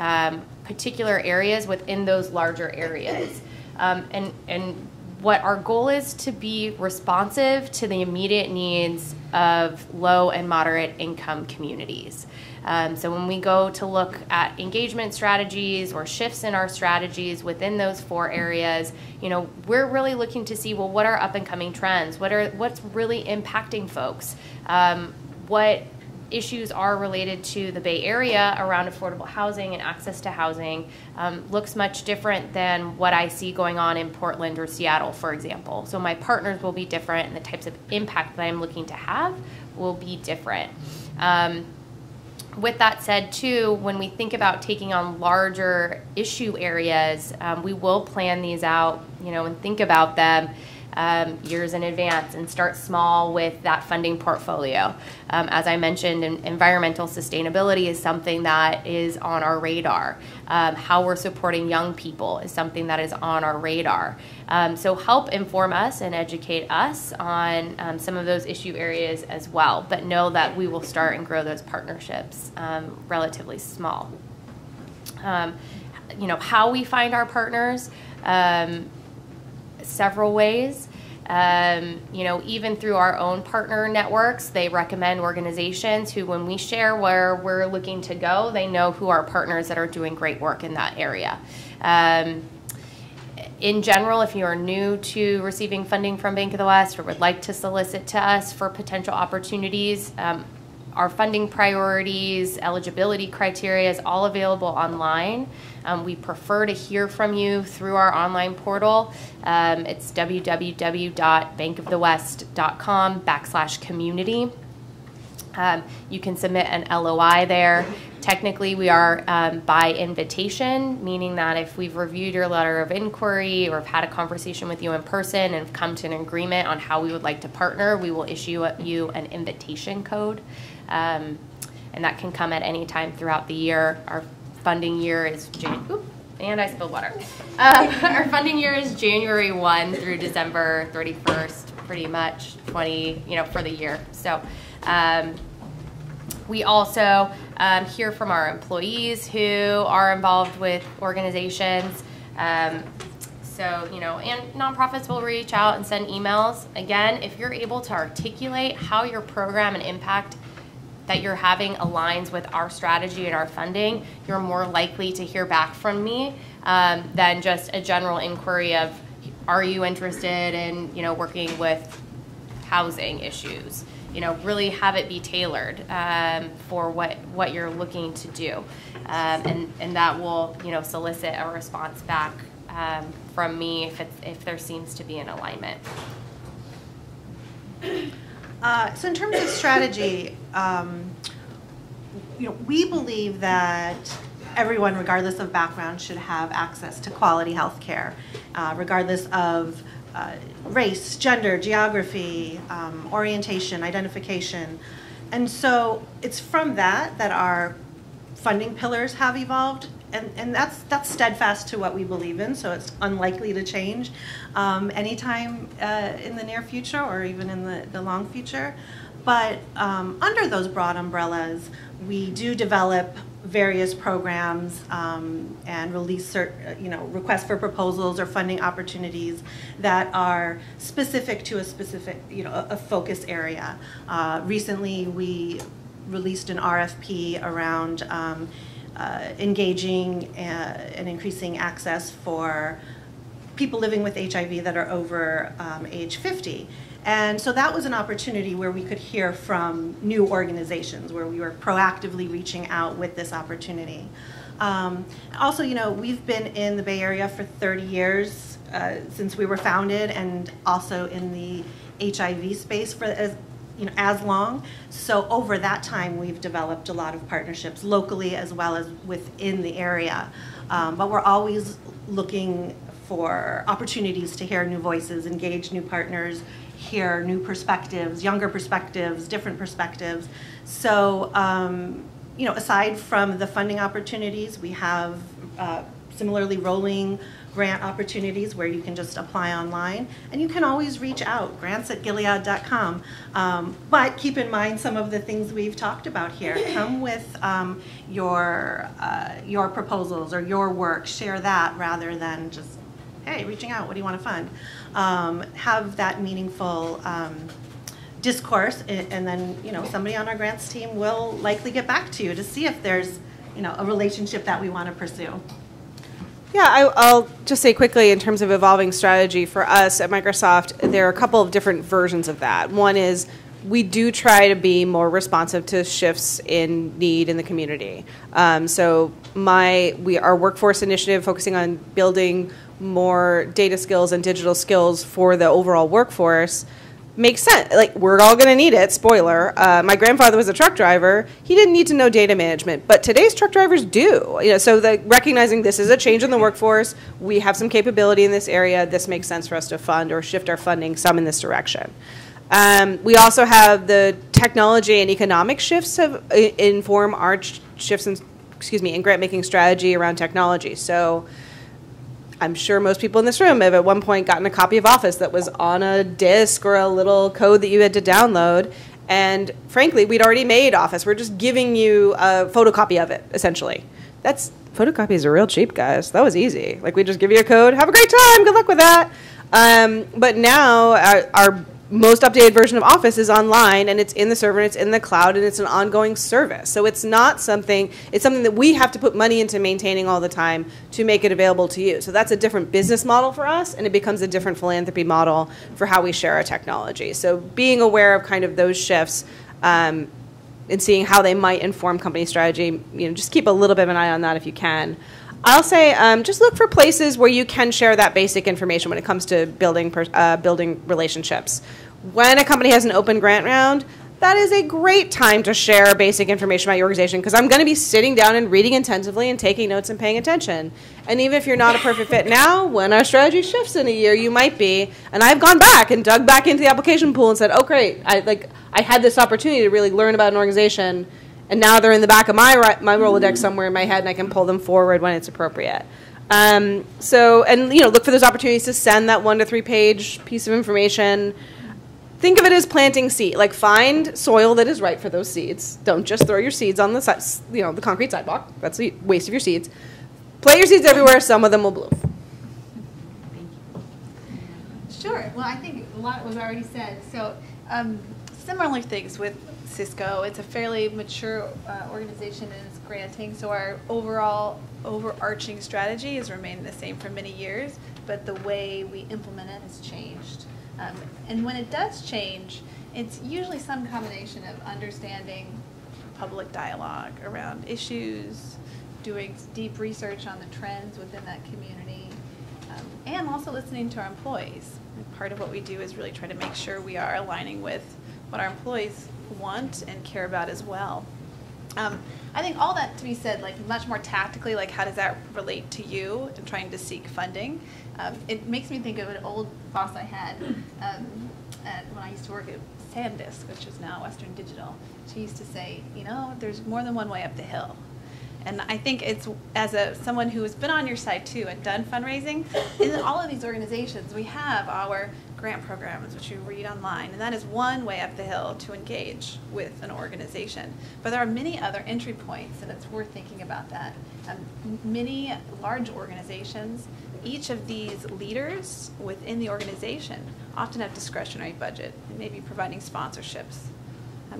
particular areas within those larger areas. And what our goal is to be responsive to the immediate needs of low and moderate income communities. So when we go to look at engagement strategies or shifts in our strategies within those 4 areas, we're really looking to see, well, what are up and coming trends? What's really impacting folks? What issues are related to the Bay Area around affordable housing and access to housing looks much different than what I see going on in Portland or Seattle, for example. So my partners will be different, and the types of impact that I'm looking to have will be different. With that said, too, when we think about taking on larger issue areas, we will plan these out, and think about them years in advance, and start small with that funding portfolio. As I mentioned, environmental sustainability is something that is on our radar. How we're supporting young people is something that is on our radar. So help inform us and educate us on some of those issue areas as well, but know that we will start and grow those partnerships relatively small. How we find our partners, several ways. Even through our own partner networks, they recommend organizations who, when we share where we're looking to go, they know who are partners that are doing great work in that area. In general, if you are new to receiving funding from Bank of the West or would like to solicit to us for potential opportunities, our funding priorities, eligibility criteria is all available online. We prefer to hear from you through our online portal. It's www.bankofthewest.com/community. You can submit an LOI there. Technically, we are by invitation, meaning that if we've reviewed your letter of inquiry or have had a conversation with you in person and have come to an agreement on how we would like to partner, we will issue you an invitation code. And that can come at any time throughout the year. Our funding year is and I spilled water. Our funding year is January 1 through December 31st, pretty much for the year. So we also hear from our employees who are involved with organizations. And nonprofits will reach out and send emails. Again, if you're able to articulate how your program and impact that you're having aligns with our strategy and our funding, you're more likely to hear back from me than just a general inquiry of, are you interested in, working with housing issues? Really have it be tailored for what you're looking to do. And that will, solicit a response back from me if there seems to be an alignment. So in terms of strategy, we believe that everyone, regardless of background, should have access to quality health care, regardless of race, gender, geography, orientation, identification. And so it's from that our funding pillars have evolved. And that's steadfast to what we believe in, so it's unlikely to change anytime in the near future or even in the long future. But under those broad umbrellas, we do develop various programs and release requests for proposals or funding opportunities that are specific to a a focus area. Recently, we released an RFP around engaging and increasing access for people living with HIV that are over age 50. And so that was an opportunity where we could hear from new organizations, where we were proactively reaching out with this opportunity. Also, you know, we've been in the Bay Area for 30 years since we were founded, and also in the HIV space for as long. So over that time, we've developed a lot of partnerships locally as well as within the area. But we're always looking for opportunities to hear new voices, engage new partners, hear new perspectives, younger perspectives, different perspectives. So, you know, aside from the funding opportunities, we have similarly rolling grant opportunities where you can just apply online, and you can always reach out, grants@gilead.com. But keep in mind some of the things we've talked about here. Come with your proposals or your work, share that rather than just, hey, reaching out, what do you want to fund? Have that meaningful discourse, and then, you know, somebody on our grants team will likely get back to you to see if there's, you know, a relationship that we want to pursue. Yeah, I'll just say quickly in terms of evolving strategy for us at Microsoft, there are a couple of different versions of that. One is we do try to be more responsive to shifts in need in the community. So our workforce initiative focusing on building more data skills and digital skills for the overall workforce makes sense. Like, we're all going to need it. Spoiler. My grandfather was a truck driver. He didn't need to know data management, but today's truck drivers do. You know, so recognizing this is a change in the workforce, we have some capability in this area. This makes sense for us to fund or shift our funding some in this direction. We also have the technology and economic shifts have inform our shifts in grant making strategy around technology. So I'm sure most people in this room have at one point gotten a copy of Office that was on a disk or a little code that you had to download. And frankly, we'd already made Office. We're just giving you a photocopy of it, essentially. Photocopies are real cheap, guys. That was easy. Like, we just give you a code. Have a great time. Good luck with that. But now our most updated version of Office is online, and it's in the server, and it's in the cloud, and it's an ongoing service. So it's something that we have to put money into maintaining all the time to make it available to you. So that's a different business model for us, and it becomes a different philanthropy model for how we share our technology. So being aware of kind of those shifts and seeing how they might inform company strategy, you know, just keep a little bit of an eye on that if you can. I'll say just look for places where you can share that basic information when it comes to building relationships. When a company has an open grant round, that is a great time to share basic information about your organization, because I'm going to be sitting down and reading intensively and taking notes and paying attention. And even if you're not a perfect fit now, when our strategy shifts in a year, you might be. And I've gone back and dug back into the application pool and said, oh, great, I had this opportunity to really learn about an organization, and now they're in the back of my Rolodex somewhere in my head, and I can pull them forward when it's appropriate. Look for those opportunities to send that 1 to 3 page piece of information. Think of it as planting seed. Like, find soil that is right for those seeds. Don't just throw your seeds on the concrete sidewalk. That's a waste of your seeds. Plant your seeds everywhere. Some of them will bloom. Sure. Well, I think a lot was already said. So similar things with Cisco. It's a fairly mature organization in its granting, so our overall overarching strategy has remained the same for many years, but the way we implement it has changed. And when it does change, it's usually some combination of understanding public dialogue around issues, doing deep research on the trends within that community, and also listening to our employees. And part of what we do is really try to make sure we are aligning with what our employees want and care about as well. I think all that to be said, like, much more tactically, like, how does that relate to you in trying to seek funding? It makes me think of an old boss I had when I used to work at SanDisk, which is now Western Digital. She used to say, you know, there's more than one way up the hill. And I think it's, as someone who has been on your side too and done fundraising, in all of these organizations, we have our grant programs, which you read online, and that is one way up the hill to engage with an organization. But there are many other entry points, and it's worth thinking about that. Many large organizations, each of these leaders within the organization often have discretionary budget and maybe providing sponsorships.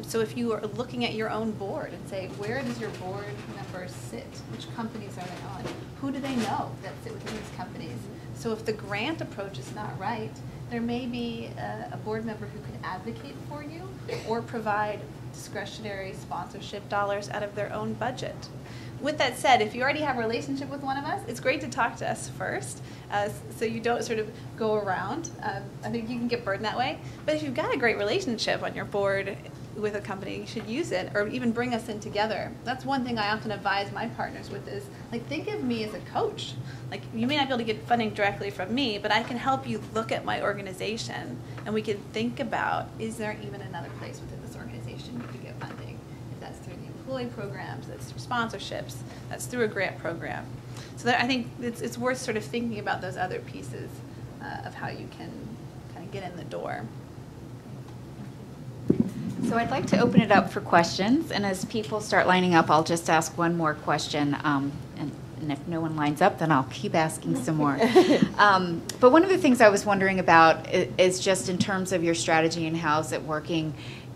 So if you are looking at your own board and say, where does your board members sit? Which companies are they on? Who do they know that sit within these companies? So if the grant approach is not right, there may be a board member who could advocate for you or provide discretionary sponsorship dollars out of their own budget. With that said, if you already have a relationship with one of us, it's great to talk to us first, so you don't sort of go around. I think you can get burned that way. But if you've got a great relationship on your board with a company, you should use it, or even bring us in together. That's one thing I often advise my partners with is, like, think of me as a coach. Like, you may not be able to get funding directly from me, but I can help you look at my organization, and we can think about, is there even another place within this organization you could get funding? If that's through the employee programs, that's through sponsorships, that's through a grant program. So that, I think it's worth sort of thinking about those other pieces of how you can kind of get in the door. So I'd like to open it up for questions, and as people start lining up, I'll just ask one more question, and if no one lines up, then I'll keep asking some more. But one of the things I was wondering about is just in terms of your strategy and how's it working,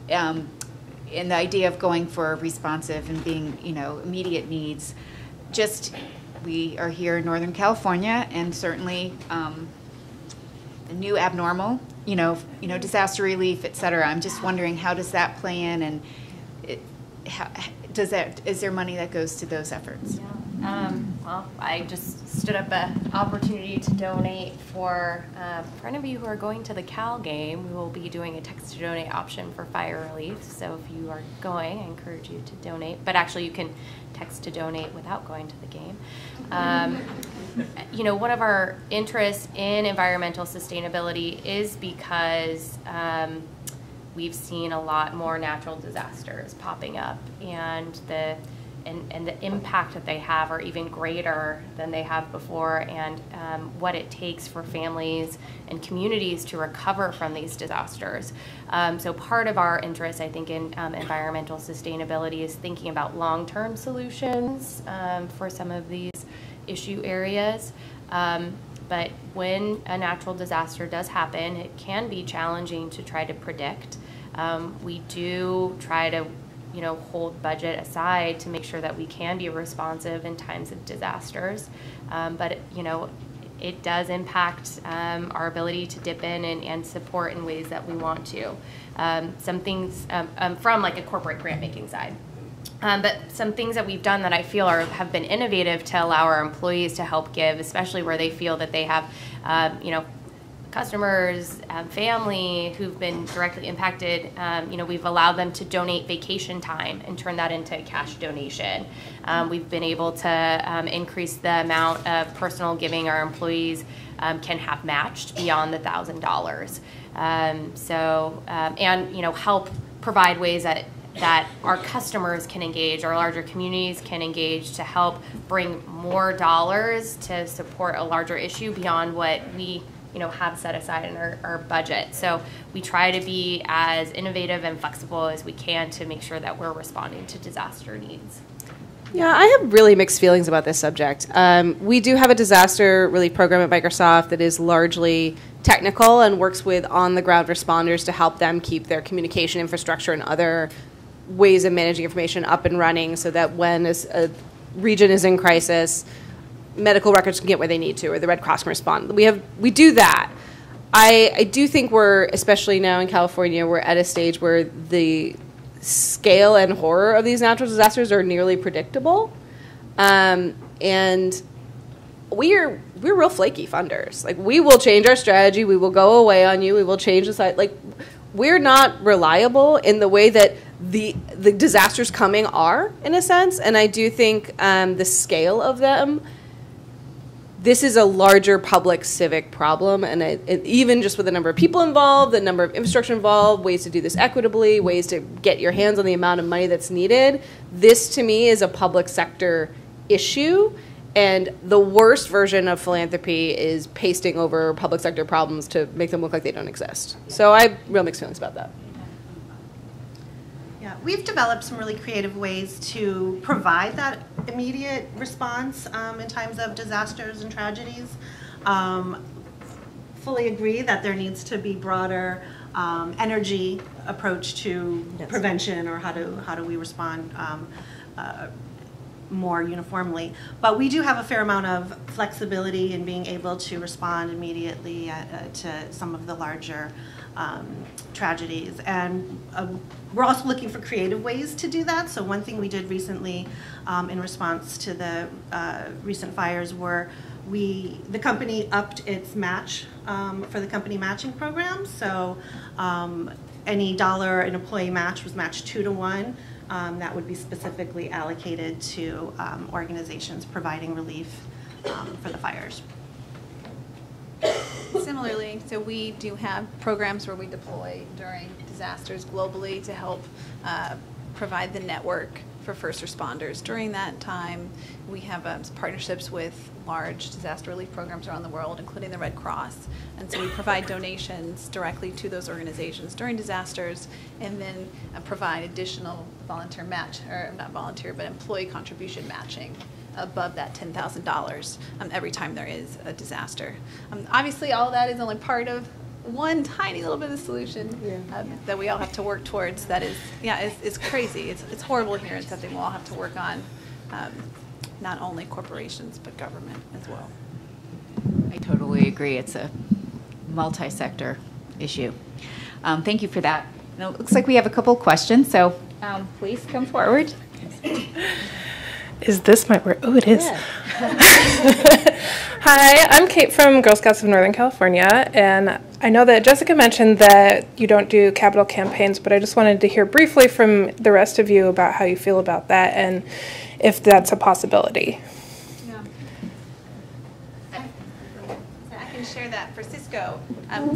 in the idea of going for responsive and being, immediate needs. Just, we are here in Northern California, and certainly the new abnormal, disaster relief, et cetera. I'm just wondering, how does that play in, and is there money that goes to those efforts? Yeah. Well, I just stood up an opportunity to donate for any of you who are going to the Cal game. We will be doing a text to donate option for fire relief. So if you are going, I encourage you to donate. But actually, you can text to donate without going to the game. One of our interests in environmental sustainability is because we've seen a lot more natural disasters popping up, and the impact that they have are even greater than they have before, and what it takes for families and communities to recover from these disasters. So part of our interest, I think, in environmental sustainability is thinking about long-term solutions for some of these issue areas. But when a natural disaster does happen, it can be challenging to try to predict. We do try to hold budget aside to make sure that we can be responsive in times of disasters. But it does impact our ability to dip in and support in ways that we want to. Some things from like a corporate grant making side. But some things that we've done that I feel have been innovative to allow our employees to help give, especially where they feel that they have, customers, family who've been directly impacted. We've allowed them to donate vacation time and turn that into a cash donation. We've been able to increase the amount of personal giving our employees can have matched beyond the $1,000. And help provide ways that our customers can engage, our larger communities can engage to help bring more dollars to support a larger issue beyond what we have set aside in our budget. So we try to be as innovative and flexible as we can to make sure that we're responding to disaster needs. Yeah, I have really mixed feelings about this subject. We do have a disaster relief program at Microsoft that is largely technical and works with on-the-ground responders to help them keep their communication infrastructure and other ways of managing information up and running so that when a region is in crisis, medical records can get where they need to, or the Red Cross can respond. We do that. I do think we're, especially now in California, we're at a stage where the scale and horror of these natural disasters are nearly predictable, and we're real flaky funders. Like, we will change our strategy, we will go away on you, we will change the site. Like, we're not reliable in the way that the disasters coming are, in a sense, and I do think the scale of them. This is a larger public civic problem, and even just with the number of people involved, the number of infrastructure involved, ways to do this equitably, ways to get your hands on the amount of money that's needed, this to me is a public sector issue, and the worst version of philanthropy is pasting over public sector problems to make them look like they don't exist. So I have real mixed feelings about that. Yeah, we've developed some really creative ways to provide that immediate response in times of disasters and tragedies. Fully agree that there needs to be broader energy approach to prevention, or how do we respond more uniformly. But we do have a fair amount of flexibility in being able to respond immediately to some of the larger tragedies. And we're also looking for creative ways to do that. So one thing we did recently in response to the recent fires were the company upped its match for the company matching program. So any dollar an employee match was matched 2 to 1. That would be specifically allocated to organizations providing relief for the fires. Similarly, so we do have programs where we deploy during disasters globally to help provide the network for first responders. During that time, we have partnerships with large disaster relief programs around the world, including the Red Cross. And so we provide donations directly to those organizations during disasters, and then provide additional volunteer match, or not volunteer, but employee contribution matching above that $10,000 every time there is a disaster. Obviously, all of that is only part of one tiny little bit of solution that we all have to work towards. That is, it's crazy. It's horrible here, and something we'll all have to work on, not only corporations, but government as well. I totally agree. It's a multi-sector issue. Thank you for that. Now, it looks like we have a couple questions, so please come forward. Is this my word? Oh, it is. Yeah. Hi, I'm Kate from Girl Scouts of Northern California, and I know that Jessica mentioned that you don't do capital campaigns, but I just wanted to hear briefly from the rest of you about how you feel about that and if that's a possibility. Yeah. I can share that for Cisco.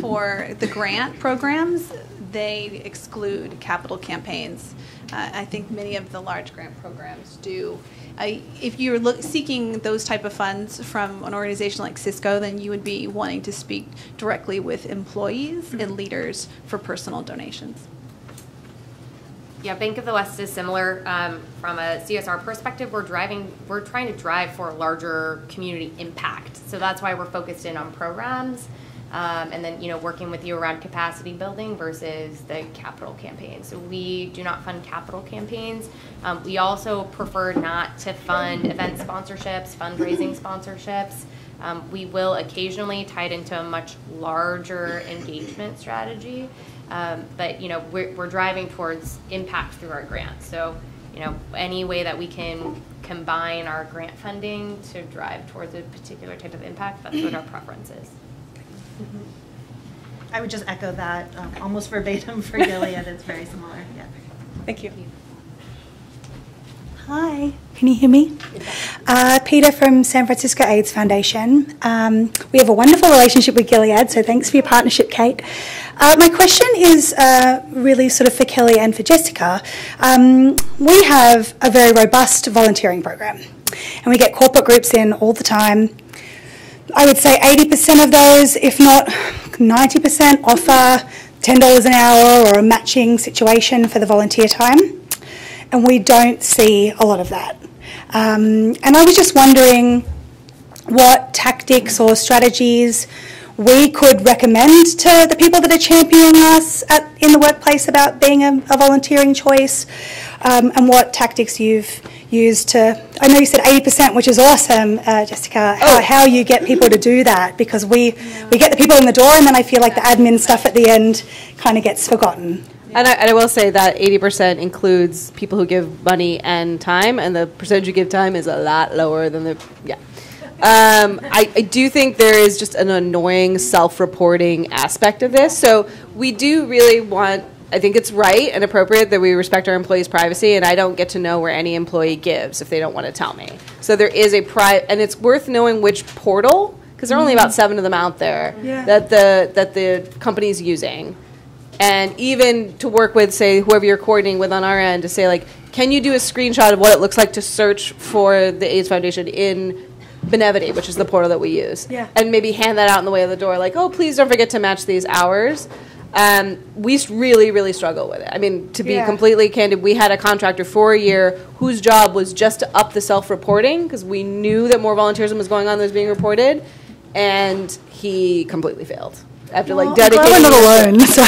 For the grant programs, they exclude capital campaigns. I think many of the large grant programs do. If you're seeking those type of funds from an organization like Cisco, then you would be wanting to speak directly with employees and leaders for personal donations. Yeah, Bank of the West is similar. From a CSR perspective, we're trying to drive for larger community impact. So that's why we're focused in on programs. And then, working with you around capacity building versus the capital campaign. So we do not fund capital campaigns. We also prefer not to fund event sponsorships, fundraising sponsorships. We will occasionally tie it into a much larger engagement strategy. But, we're driving towards impact through our grants. So, any way that we can combine our grant funding to drive towards a particular type of impact, that's what our preference is. I would just echo that almost verbatim for Gilead. It's very similar. Yeah. Thank you. Hi, can you hear me? Peter from San Francisco AIDS Foundation. We have a wonderful relationship with Gilead, so thanks for your partnership, Kate. My question is really sort of for Kelly and for Jessica. We have a very robust volunteering program, and we get corporate groups in all the time. I would say 80% of those, if not 90%, offer $10 an hour or a matching situation for the volunteer time. And we don't see a lot of that. And I was just wondering what tactics or strategies we could recommend to the people that are championing us in the workplace about being a volunteering choice, and what tactics you've used to, I know you said 80%, which is awesome, Jessica, how you get people to do that, because we get the people in the door, and then I feel like the admin stuff at the end kind of gets forgotten. And I will say that 80% includes people who give money and time, and the percentage who give time is a lot lower than I do think there is just an annoying self-reporting aspect of this. So we do really want, I think it's right and appropriate that we respect our employees' privacy, and I don't get to know where any employee gives if they don't want to tell me. So there is and it's worth knowing which portal, because there are only about 7 of them out there that the company's using. And even to work with, say, whoever you're coordinating with on our end, to say, like, can you do a screenshot of what it looks like to search for the AIDS Foundation in Benevity, which is the portal that we use, and maybe hand that out on the way of the door, like, oh, please don't forget to match these hours. We really, really struggle with it. I mean, to be completely candid, we had a contractor for a year whose job was just to up the self-reporting, because we knew that more volunteerism was going on than was being reported, and he completely failed. After dedicating, I'm not alone. So.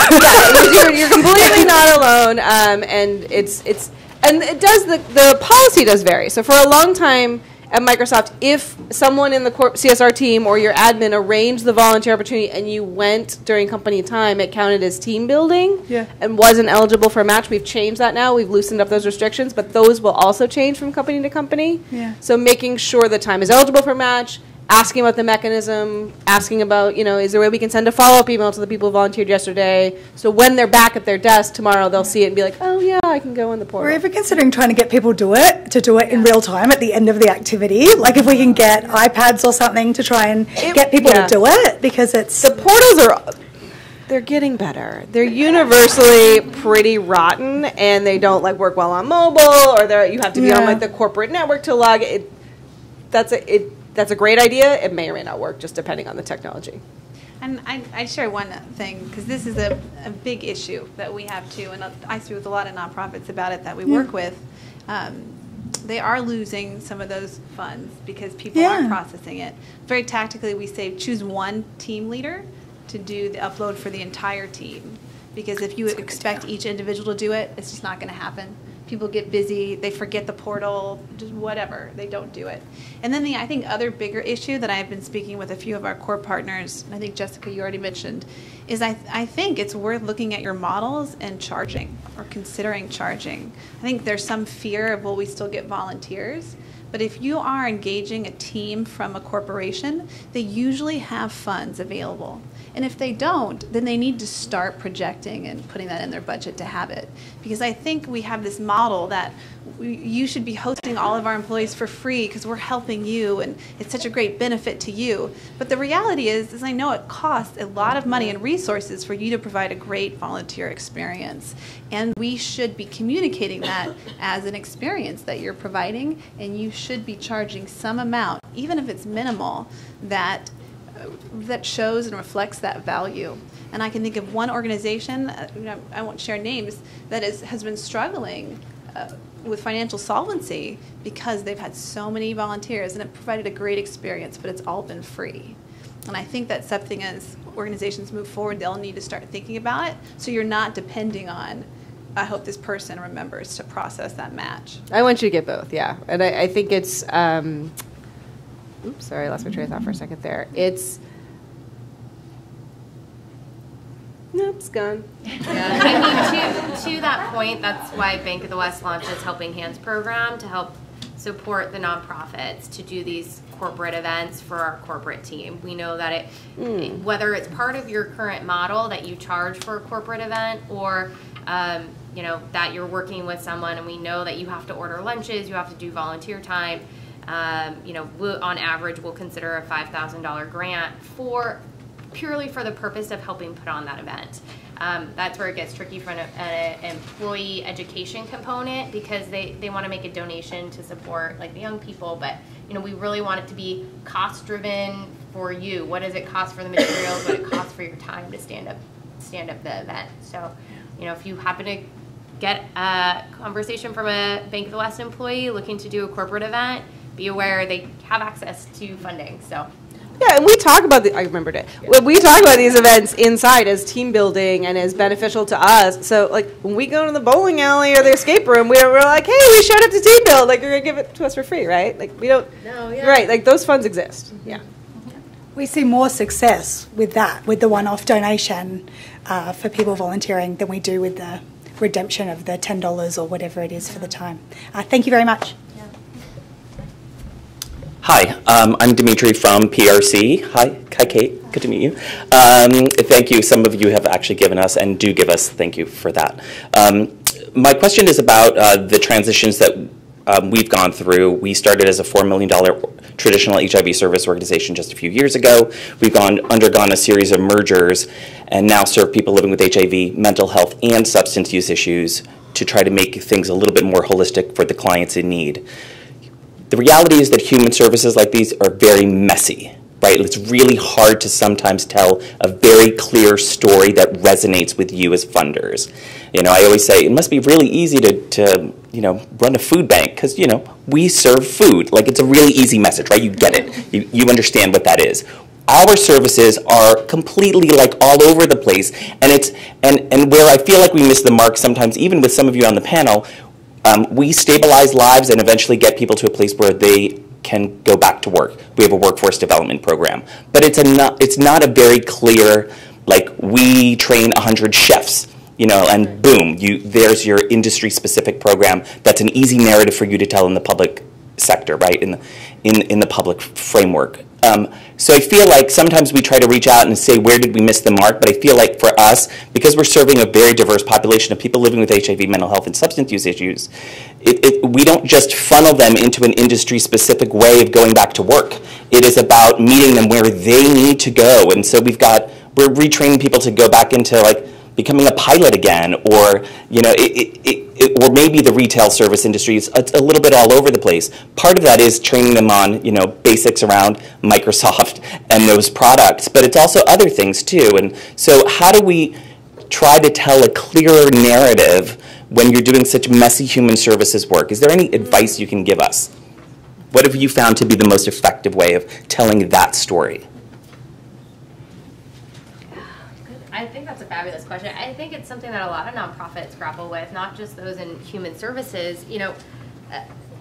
You're completely not alone, and it's And it does, the policy does vary. So for a long time at Microsoft, if someone in the CSR team or your admin arranged the volunteer opportunity and you went during company time, it counted as team building and wasn't eligible for a match. We've changed that now. We've loosened up those restrictions, but those will also change from company to company. Yeah. So making sure the time is eligible for a match, asking about the mechanism, asking about, is there a way we can send a follow-up email to the people who volunteered yesterday, so when they're back at their desk tomorrow, they'll see it and be like, oh yeah, I can go on the portal. We're even considering trying to get people to do it in real time at the end of the activity. Like if we can get iPads or something to try and get people to do it, because it's... The portals they're getting better. They're universally pretty rotten, and they don't work well on mobile, or you have to be on the corporate network to log it. That's a great idea. It may or may not work, just depending on the technology. And I'd share one thing, because this is a big issue that we have too, and I speak with a lot of nonprofits about it that we work with. They are losing some of those funds because people aren't processing it. Very tactically, we say choose one team leader to do the upload for the entire team, because if you expect each individual to do it, it's just not going to happen. People get busy, they forget the portal, just whatever, they don't do it. And then I think other bigger issue that I've been speaking with a few of our core partners, and I think Jessica, you already mentioned, is I think it's worth looking at your models and charging, or considering charging. I think there's some fear of, will we still get volunteers? But if you are engaging a team from a corporation, they usually have funds available. And if they don't, then they need to start projecting and putting that in their budget to have it. Because I think we have this model that you should be hosting all of our employees for free because we're helping you and it's such a great benefit to you. But the reality is I know it costs a lot of money and resources for you to provide a great volunteer experience. And we should be communicating that as an experience that you're providing, and you should be charging some amount, even if it's minimal, that shows and reflects that value. And I can think of one organization, I won't share names, that has been struggling with financial solvency because they've had so many volunteers and it provided a great experience, but it's all been free. And I think that's something, as organizations move forward, they'll need to start thinking about it, so you're not depending on, I hope this person remembers to process that match. I want you to get both, yeah. And I think it's, oops, sorry, I lost my train of thought for a second there. Nope, it's gone. Yeah, I mean, to that point, that's why Bank of the West launched its Helping Hands program to help support the nonprofits to do these corporate events for our corporate team. We know that whether it's part of your current model that you charge for a corporate event, or that you're working with someone and we know that you have to order lunches, you have to do volunteer time. On average, we'll consider a $5,000 grant purely for the purpose of helping put on that event. That's where it gets tricky for an employee education component, because they want to make a donation to support the young people, but we really want it to be cost driven for you. What does it cost for the materials? What it costs for your time to stand up the event? So, if you happen to get a conversation from a Bank of the West employee looking to do a corporate event, be aware they have access to funding. So. Yeah, and we talk about I remembered it. Yeah. We talk about these events inside as team building and as beneficial to us. So, when we go to the bowling alley or the escape room, we're like, hey, we showed up to team build. You're going to give it to us for free, right? We don't. No, yeah. Right, those funds exist. Mm-hmm. Yeah. We see more success with that, with the one-off donation for people volunteering, than we do with the redemption of the $10 or whatever it is for the time. Thank you very much. Hi, I'm Dimitri from PRC. Hi, Kate. Good to meet you. Thank you. Some of you have actually given us and do give us. Thank you for that. My question is about the transitions that we've gone through. We started as a $4 million traditional HIV service organization just a few years ago. We've undergone a series of mergers and now serve people living with HIV, mental health, and substance use issues to try to make things a little bit more holistic for the clients in need. The reality is that human services like these are very messy, right? It's really hard to sometimes tell a very clear story that resonates with you as funders. I always say it must be really easy to run a food bank because, we serve food. It's a really easy message, right? You get it. You understand what that is. Our services are completely all over the place, and where I feel like we miss the mark sometimes, even with some of you on the panel, We stabilize lives and eventually get people to a place where they can go back to work. We have a workforce development program. But it's not a very clear, like, we train 100 chefs, you know, and boom, there's your industry-specific program. That's an easy narrative for you to tell in the public sector, right, in the public framework. So I feel like sometimes we try to reach out and say, where did we miss the mark? But I feel like for us, because we're serving a very diverse population of people living with HIV, mental health, and substance use issues, we don't just funnel them into an industry-specific way of going back to work. It is about meeting them where they need to go. And so we're retraining people to go back into, like, becoming a pilot again, or, you know, or maybe the retail service industry is a little bit all over the place. Part of that is training them on, you know, basics around Microsoft and those products, but it's also other things too. And so how do we try to tell a clearer narrative when you're doing such messy human services work? Is there any advice you can give us? What have you found to be the most effective way of telling that story? I think that's a fabulous question. I think it's something that a lot of nonprofits grapple with, not just those in human services. You know,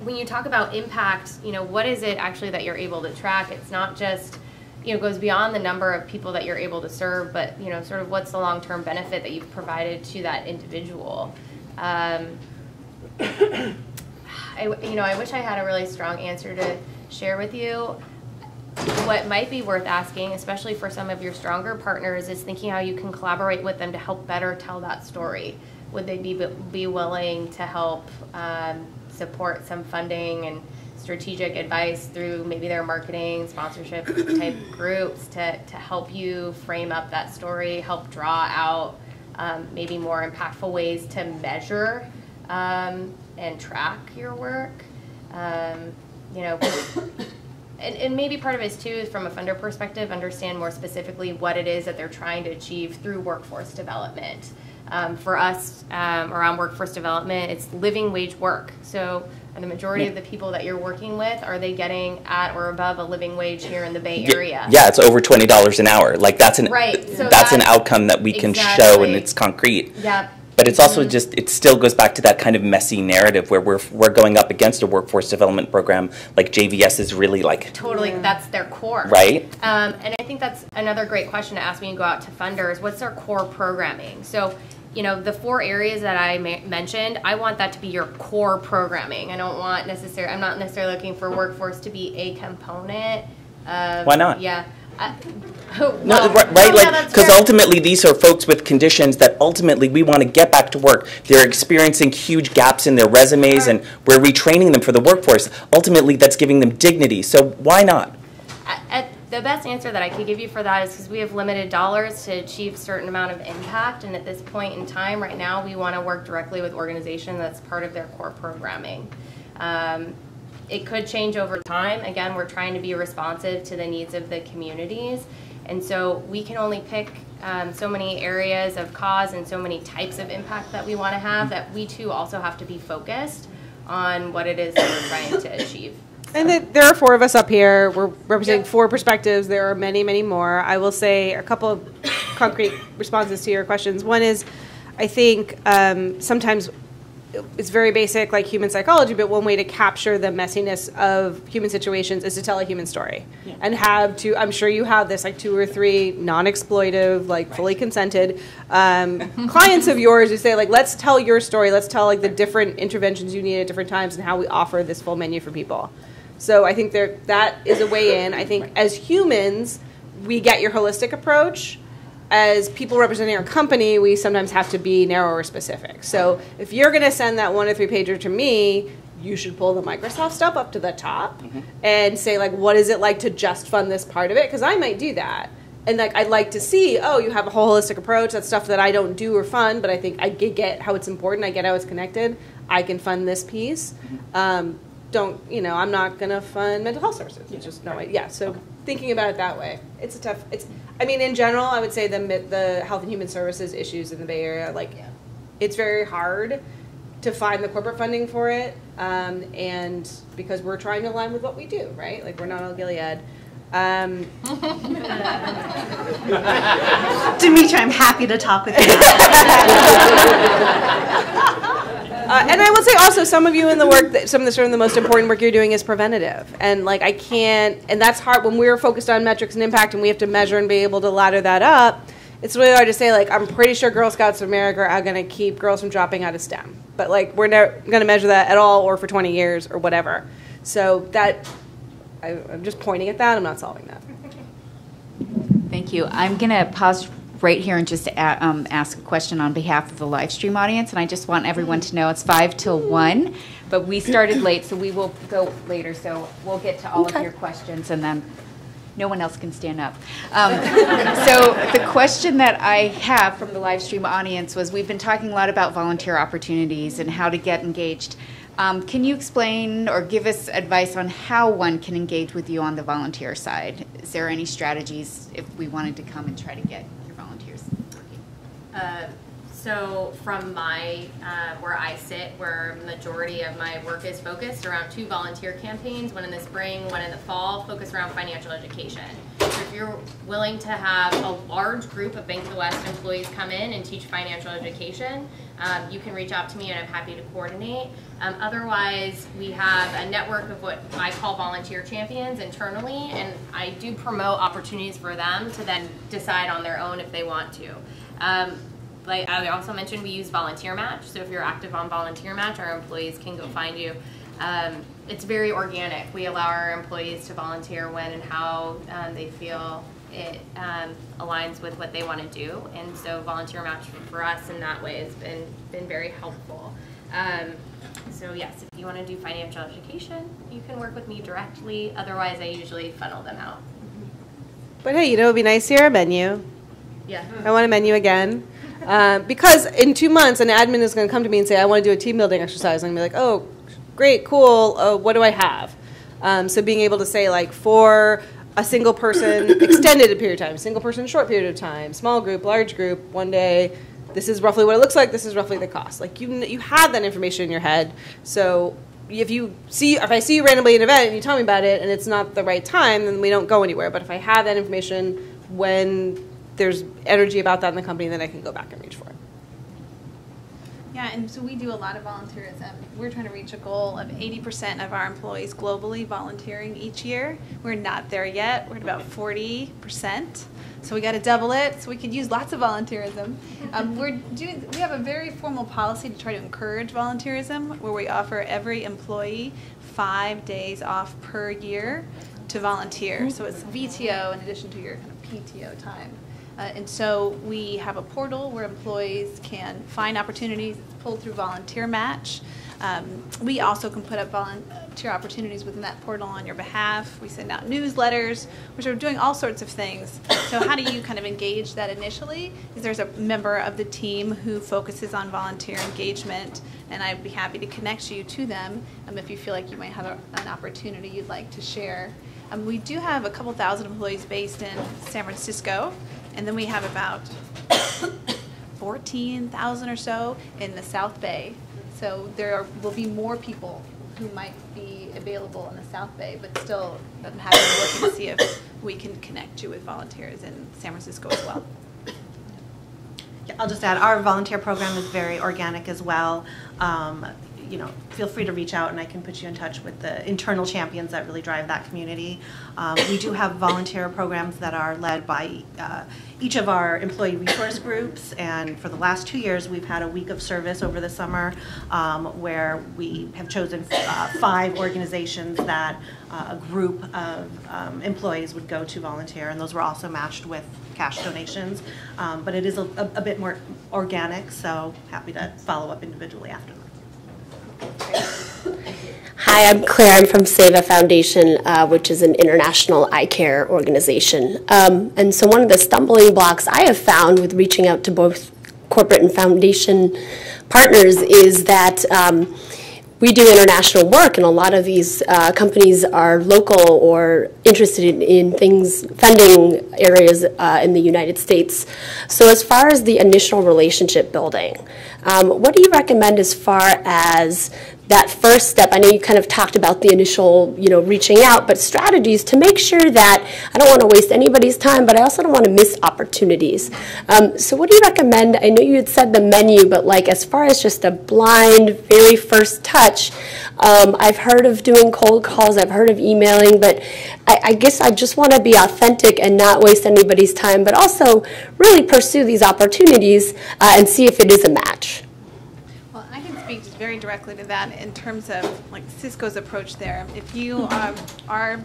when you talk about impact, you know, what is it actually that you're able to track? It's not just, you know, goes beyond the number of people that you're able to serve, but, you know, sort of what's the long-term benefit that you've provided to that individual. I wish I had a really strong answer to share with you. What might be worth asking, especially for some of your stronger partners, is thinking how you can collaborate with them to help better tell that story. Would they be willing to help support some funding and strategic advice through maybe their marketing, sponsorship type groups to help you frame up that story, help draw out maybe more impactful ways to measure and track your work? You know, and maybe part of it is too, from a funder perspective, understand more specifically what it is that they're trying to achieve through workforce development. For us, around workforce development, it's living wage work. So the majority of the people that you're working with, are they getting at or above a living wage here in the Bay Area? Yeah, it's over $20 an hour. Like, that's an that's an outcome that we can show, and it's concrete. Yep. But it's also just, it still goes back to that kind of messy narrative where we're going up against a workforce development program like JVS is really like. Totally, that's their core. Right. And I think that's another great question to ask when you go out to funders. What's their core programming? So, you know, the 4 areas that I mentioned, I want that to be your core programming. I'm not necessarily looking for workforce to be a component. Why not? Yeah. Because ultimately these are folks with conditions that ultimately we want to get back to work. They're experiencing huge gaps in their resumes, and we're retraining them for the workforce. Ultimately, that's giving them dignity. So why not? The best answer that I could give you for that is because we have limited dollars to achieve a certain amount of impact, and at this point in time, right now, we want to work directly with organizations that's part of their core programming. It could change over time. Again, we're trying to be responsive to the needs of the communities. And so we can only pick so many areas of cause and so many types of impact that we want to have, that we too also have to be focused on what it is that we're trying to achieve. And there are 4 of us up here. We're representing 4 perspectives. There are many, many more. I will say a couple of concrete responses to your questions. One is, I think sometimes it's very basic, like human psychology, but one way to capture the messiness of human situations is to tell a human story. Yeah. And I'm sure you have this, like 2 or 3 non-exploitive, like fully consented clients of yours who say, like, let's tell your story. Let's tell, like, the different interventions you need at different times and how we offer this full menu for people. So I think that is a way in. I think as humans, we get your holistic approach. As people representing our company, we sometimes have to be narrow or specific. So if you're going to send that 1 or 3 pager to me, you should pull the Microsoft stuff up to the top and say, like, what is it like to just fund this part of it? Because I might do that. And, like, I'd like to see, oh, you have a whole holistic approach. That's stuff that I don't do or fund, but I think I get how it's important. I get how it's connected. I can fund this piece. I'm not going to fund mental health services. It's just no way. Yeah, so thinking about it that way. In general, I would say the health and human services issues in the Bay Area, it's very hard to find the corporate funding for it, and because we're trying to align with what we do, right? Like, we're not all Gilead. Dimitri, I'm happy to talk with you. And I will say also, some of you in the work, some of the most important work you're doing is preventative. And like I can't, and that's hard when we're focused on metrics and impact and we have to measure and be able to ladder that up. It's really hard to say, like, I'm pretty sure Girl Scouts of America are going to keep girls from dropping out of STEM. But, like, we're never going to measure that at all or for 20 years or whatever. So that, I'm just pointing at that. I'm not solving that. Thank you. I'm going to pause right here and just ask a question on behalf of the live stream audience. And I just want everyone to know it's 5 till 1. But we started late, so we will go later. So we'll get to all of your questions and then no one else can stand up. So the question that I have from the live stream audience was, we've been talking a lot about volunteer opportunities and how to get engaged. Can you explain or give us advice on how one can engage with you on the volunteer side? Is there any strategies if we wanted to come and try to get your volunteers working? So from my, where I sit, where majority of my work is focused around 2 volunteer campaigns, one in the spring, one in the fall, focused around financial education. So if you're willing to have a large group of Bank of the West employees come in and teach financial education, you can reach out to me and I'm happy to coordinate. Otherwise, we have a network of what I call volunteer champions internally, and I do promote opportunities for them to then decide on their own if they want to. Like I also mentioned, we use Volunteer Match. So if you're active on Volunteer Match, our employees can go find you. It's very organic. We allow our employees to volunteer when and how they feel it aligns with what they want to do. And so Volunteer Match for us in that way has been very helpful. So yes, if you want to do financial education, you can work with me directly. Otherwise, I usually funnel them out. But hey, you know, it would be nice to hear a menu. Yeah. I want a menu again. Because in 2 months, an admin is going to come to me and say, I want to do a team building exercise. And I'm going to be like, oh, great, cool. What do I have? So being able to say, like, for a single person, extended period of time, single person, short period of time, small group, large group, one day, this is roughly what it looks like, this is roughly the cost. Like, you have that information in your head. So if I see you randomly at an event and you tell me about it and it's not the right time, then we don't go anywhere. But if I have that information when there's energy about that in the company, then I can go back and reach for it. Yeah, and so we do a lot of volunteerism. We're trying to reach a goal of 80% of our employees globally volunteering each year. We're not there yet. We're at about 40%. So we got to double it. So we could use lots of volunteerism. We have a very formal policy to try to encourage volunteerism, where we offer every employee 5 days off per year to volunteer. So it's VTO in addition to your kind of PTO time. And so we have a portal where employees can find opportunities. It's pulled through Volunteer Match. We also can put up volunteer opportunities within that portal on your behalf. We send out newsletters. We're sort of doing all sorts of things. So how do you kind of engage that initially? Is there's a member of the team who focuses on volunteer engagement, and I'd be happy to connect you to them if you feel like you might have an opportunity you'd like to share. We do have a couple thousand employees based in San Francisco, and then we have about 14,000 or so in the South Bay. So will be more people who might be available in the South Bay, but still I'm happy to work to see if we can connect you with volunteers in San Francisco as well. Yeah, I'll just add, our volunteer program is very organic as well. Feel free to reach out and I can put you in touch with the internal champions that really drive that community. We do have volunteer programs that are led by each of our employee resource groups, and for the last 2 years we've had a week of service over the summer where we have chosen 5 organizations that a group of employees would go to volunteer, and those were also matched with cash donations. But it is a bit more organic, so happy to follow up individually after. Hi, I'm Claire. I'm from SEVA Foundation, which is an international eye care organization. And so one of the stumbling blocks I have found with reaching out to both corporate and foundation partners is that we do international work, and a lot of these companies are local or interested in things, funding areas in the United States. So as far as the initial relationship building, what do you recommend as far as that first step, I know you kind of talked about the initial, reaching out, but strategies to make sure that I don't want to waste anybody's time, but I also don't want to miss opportunities. So what do you recommend? I know you had said the menu, but like as far as just a blind, very first touch, I've heard of doing cold calls, I've heard of emailing, but I guess I just want to be authentic and not waste anybody's time, but also really pursue these opportunities and see if it is a match. Well, I can speak just very directly to that in terms of like Cisco's approach there. If you are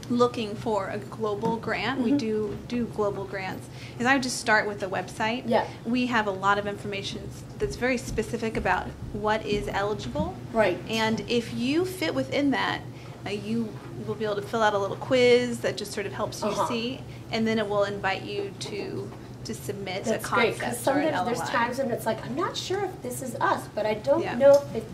looking for a global grant, we do global grants, is I would just start with the website. Yeah. We have a lot of information that's very specific about what is eligible. Right. And if you fit within that, you will be able to fill out a little quiz that just sort of helps you see, and then it will invite you to submit a That's great, concept because or an sometimes LOI. there's times when it's like, I'm not sure if this is us, but I don't Yeah. know if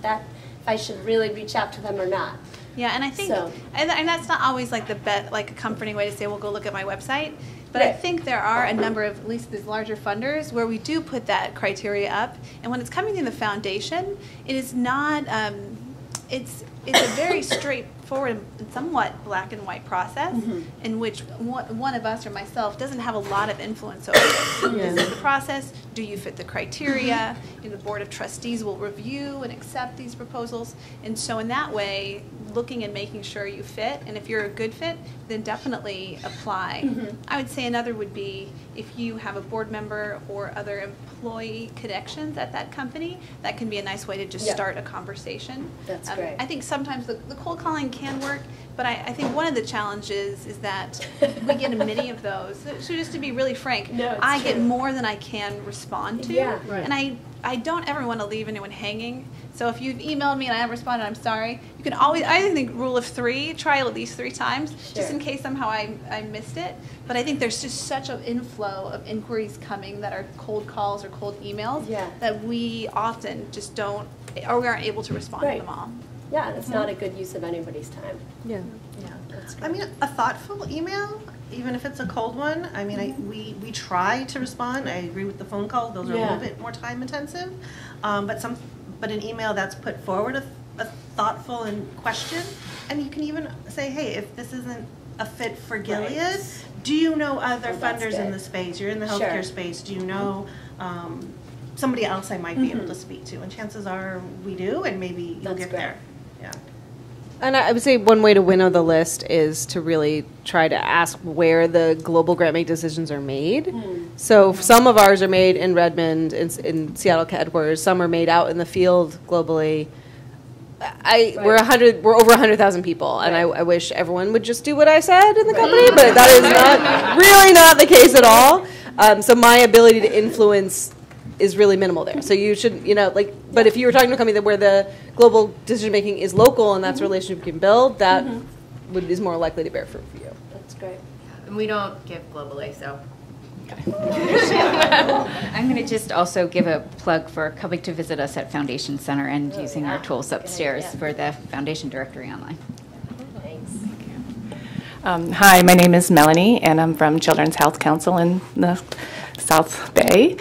I should really reach out to them or not. Yeah, and I think, So- and that's not always like the like a comforting way to say, well, go look at my website. But I Right. think there are a number of, at least these larger funders, where we do put that criteria up. And when it's coming in the foundation, it is not, it's a very straightforward and somewhat black and white process in which one of us or myself doesn't have a lot of influence over it. This is the process. Do you fit the criteria? The Board of Trustees will review and accept these proposals. And so in that way, looking and making sure you fit, and if you're a good fit, then definitely apply. I would say another would be if you have a board member or other employee connections at that company, that can be a nice way to just start a conversation. That's great. I think sometimes the cold calling can work, but I think one of the challenges is that we get many of those. So just to be really frank, No, it's I get true. more than I can respond to, Yeah, right. and I don't ever want to leave anyone hanging. So if you've emailed me and I haven't responded, I'm sorry. You can always, I think rule of 3, try it at least 3 times, just in case somehow I missed it. But I think there's just such an inflow of inquiries coming that are cold calls or cold emails that we often just don't, or we aren't able to respond to them all. Yeah, and it's not a good use of anybody's time. Yeah. Yeah, that's great. I mean, a thoughtful email, even if it's a cold one, I mean, we try to respond. I agree with the phone call. Those are a little bit more time intensive. But an email that's put forward a thoughtful and question, and you can even say, hey, if this isn't a fit for Gilead, do you know other funders in the space? You're in the healthcare space. Do you know somebody else I might be able to speak to? And chances are we do, and maybe you'll get there. Yeah. And I would say one way to winnow the list is to really try to ask where the global grant making decisions are made. So some of ours are made in Redmond, in Seattle headquarters. Some are made out in the field globally. We're over 100,000 people, and I wish everyone would just do what I said in the company, but that is not really not the case at all. So my ability to influence is really minimal there. So you should, but if you were talking to a company where the global decision making is local and that's a relationship you can build, that is more likely to bear fruit for you. That's great. And we don't give globally, so. I'm going to just also give a plug for coming to visit us at Foundation Center and using our tools upstairs for the Foundation Directory online. Thanks. Hi, my name is Melanie, and I'm from Children's Health Council in the South Bay.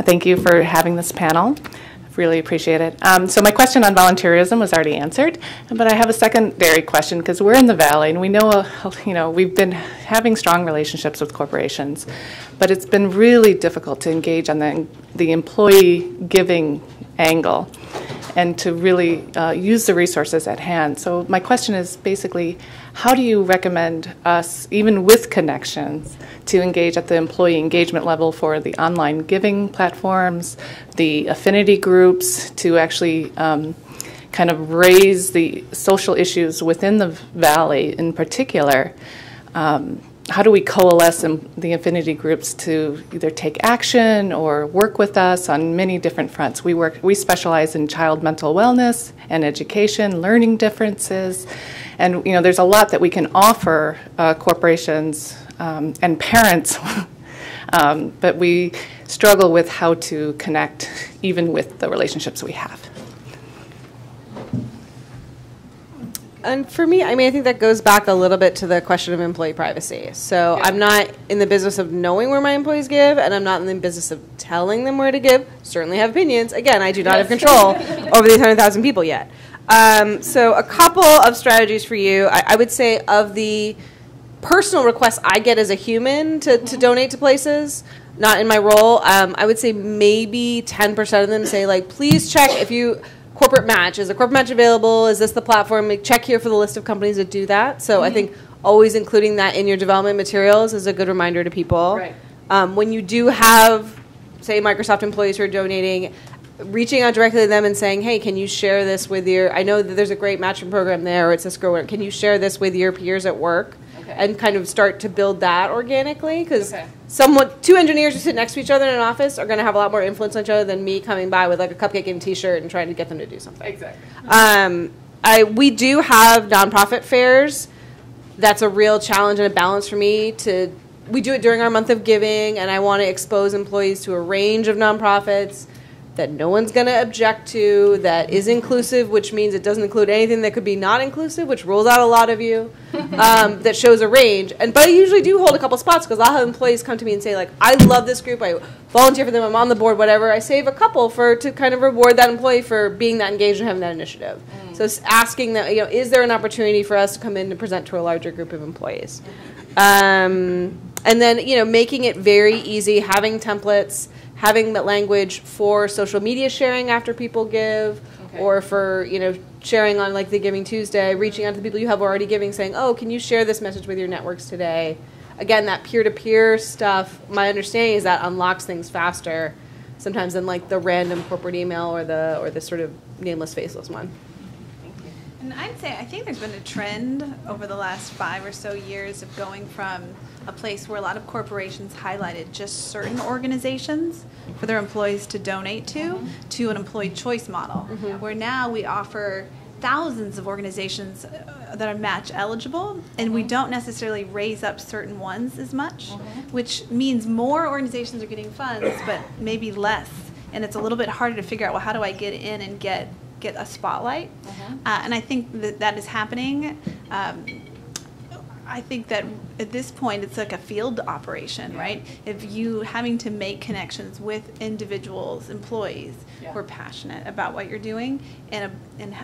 Thank you for having this panel. Really appreciate it. So my question on volunteerism was already answered, but I have a secondary question because we're in the Valley and we know, we've been having strong relationships with corporations, but it's been really difficult to engage on the employee giving angle and to really use the resources at hand. So my question is basically, how do you recommend us, even with connections, to engage at the employee engagement level for the online giving platforms, the affinity groups, to actually kind of raise the social issues within the Valley in particular? How do we coalesce in the affinity groups to either take action or work with us on many different fronts? We specialize in child mental wellness and education, learning differences, and there's a lot that we can offer corporations and parents, but we struggle with how to connect even with the relationships we have. And for me, I think that goes back a little bit to the question of employee privacy. So I'm not in the business of knowing where my employees give, and I'm not in the business of telling them where to give. Certainly have opinions. Again, I do not have control over these 100,000 people yet. So a couple of strategies for you. I would say of the personal requests I get as a human to donate to places, not in my role, I would say maybe 10% of them say, like, please check if you, corporate match. Is a corporate match available? Is this the platform? Like, check here for the list of companies that do that. So I think always including that in your development materials is a good reminder to people. Right. When you do have, say, Microsoft employees who are donating, reaching out directly to them and saying, hey, can you share this with your, I know that there's a great matching program there, or it's Cisco, can you share this with your peers at work? And kind of start to build that organically, because two engineers who sit next to each other in an office are going to have a lot more influence on each other than me coming by with like a cupcake and t-shirt and trying to get them to do something. Exactly. We do have nonprofit fairs. That's a real challenge and a balance for me to, we do it during our month of giving, and I want to expose employees to a range of nonprofits that no one's going to object to, that is inclusive, which means it doesn't include anything that could be not inclusive, which rules out a lot of you, that shows a range. But I usually do hold a couple spots, because I'll have employees come to me and say, like, I love this group, I volunteer for them, I'm on the board, whatever. I save a couple to kind of reward that employee for being that engaged and having that initiative. So it's asking that, is there an opportunity for us to come in and present to a larger group of employees? And then, making it very easy, having templates, having that language for social media sharing after people give, or for, sharing on like the Giving Tuesday, reaching out to the people you have already giving, saying, oh, can you share this message with your networks today? Again, that peer-to-peer stuff, my understanding is that unlocks things faster sometimes than like the random corporate email or the sort of nameless, faceless one. And I'd say I think there's been a trend over the last 5 or so years of going from a place where a lot of corporations highlighted just certain organizations for their employees to donate to an employee choice model, where now we offer thousands of organizations that are match eligible, and we don't necessarily raise up certain ones as much, which means more organizations are getting funds, but maybe less. And it's a little bit harder to figure out, well, how do I get in and get a spotlight? And I think that is happening. I think that at this point it's like a field operation, right? If you having to make connections with individuals, employees who are passionate about what you're doing, and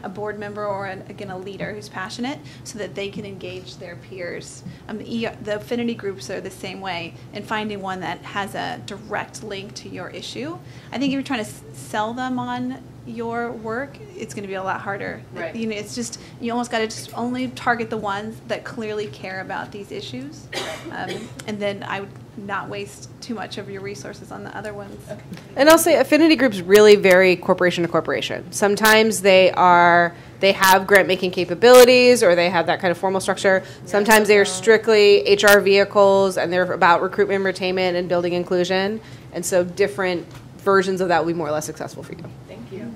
a board member or again a leader who's passionate, so that they can engage their peers. The affinity groups are the same way, and finding one that has a direct link to your issue. I think if you're trying to sell them on your work, it's going to be a lot harder. Right. It's just, you almost got to just only target the ones that clearly care about these issues, and then I would not waste too much of your resources on the other ones. And I'll say affinity groups really vary corporation to corporation. Sometimes they have grant making capabilities, or they have that kind of formal structure. Sometimes they are strictly HR vehicles, and they're about recruitment, retainment, and building inclusion. And so different versions of that will be more or less successful for you. Thank you.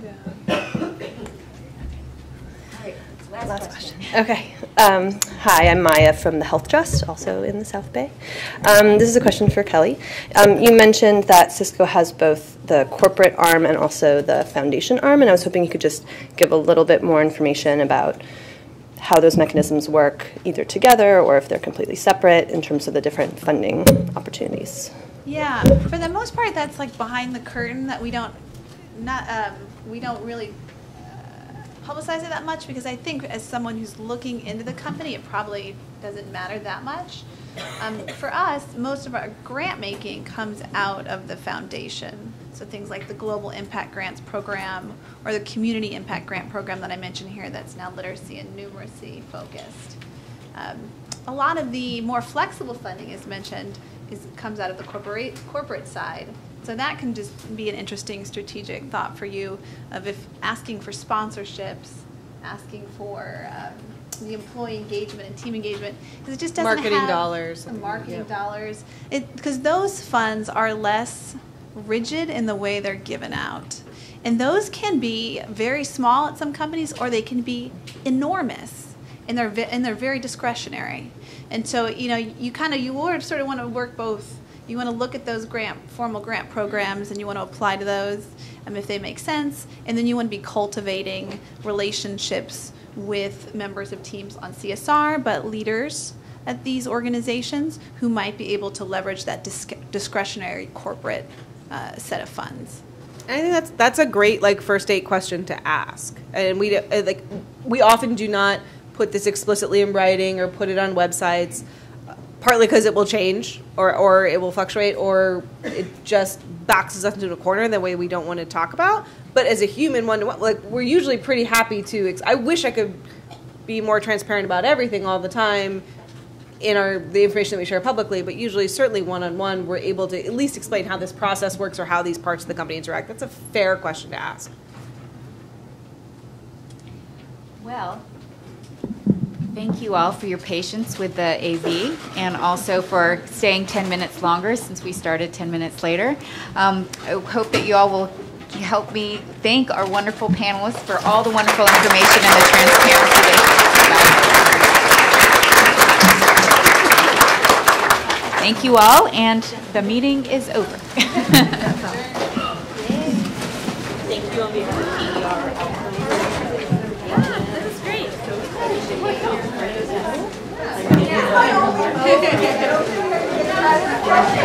Last question. Okay. Hi, I'm Maya from the Health Trust, also in the South Bay. This is a question for Kelly. You mentioned that Cisco has both the corporate arm and also the foundation arm, and I was hoping you could just give a little bit more information about how those mechanisms work, either together or if they're completely separate in terms of the different funding opportunities. Yeah, for the most part, that's like behind the curtain that we don't really publicize it that much, because I think as someone who's looking into the company, it probably doesn't matter that much. For us, most of our grant making comes out of the foundation. So things like the Global Impact Grants Program or the Community Impact Grant Program that I mentioned here, that's now literacy and numeracy focused. A lot of the more flexible funding, as mentioned, comes out of the corporate side. So that can just be an interesting strategic thought for you of if asking for sponsorships, asking for the employee engagement and team engagement, because it just doesn't marketing have dollars. The marketing dollars. Because those funds are less rigid in the way they're given out. And those can be very small at some companies, or they can be enormous, and they're very discretionary. And so, you sort of want to work both. You want to look at those formal grant programs, and you want to apply to those if they make sense. And then you want to be cultivating relationships with members of teams on CSR, but leaders at these organizations who might be able to leverage that discretionary corporate set of funds. And I think that's a great like first date question to ask. And we often do not put this explicitly in writing or put it on websites, partly because it will change or it will fluctuate or it just boxes us into a corner the way we don't want to talk about. But as a human one-to-one, like we're usually pretty happy to. I wish I could be more transparent about everything all the time in the information that we share publicly, but usually, certainly one-on-one, we're able to at least explain how this process works or how these parts of the company interact. That's a fair question to ask. Well, thank you all for your patience with the AV and also for staying 10 minutes longer since we started 10 minutes later. I hope that you all will help me thank our wonderful panelists for all the wonderful information and the transparency they provided. Thank you all, and the meeting is over. Thank you on behalf of PER. This is great. Yeah.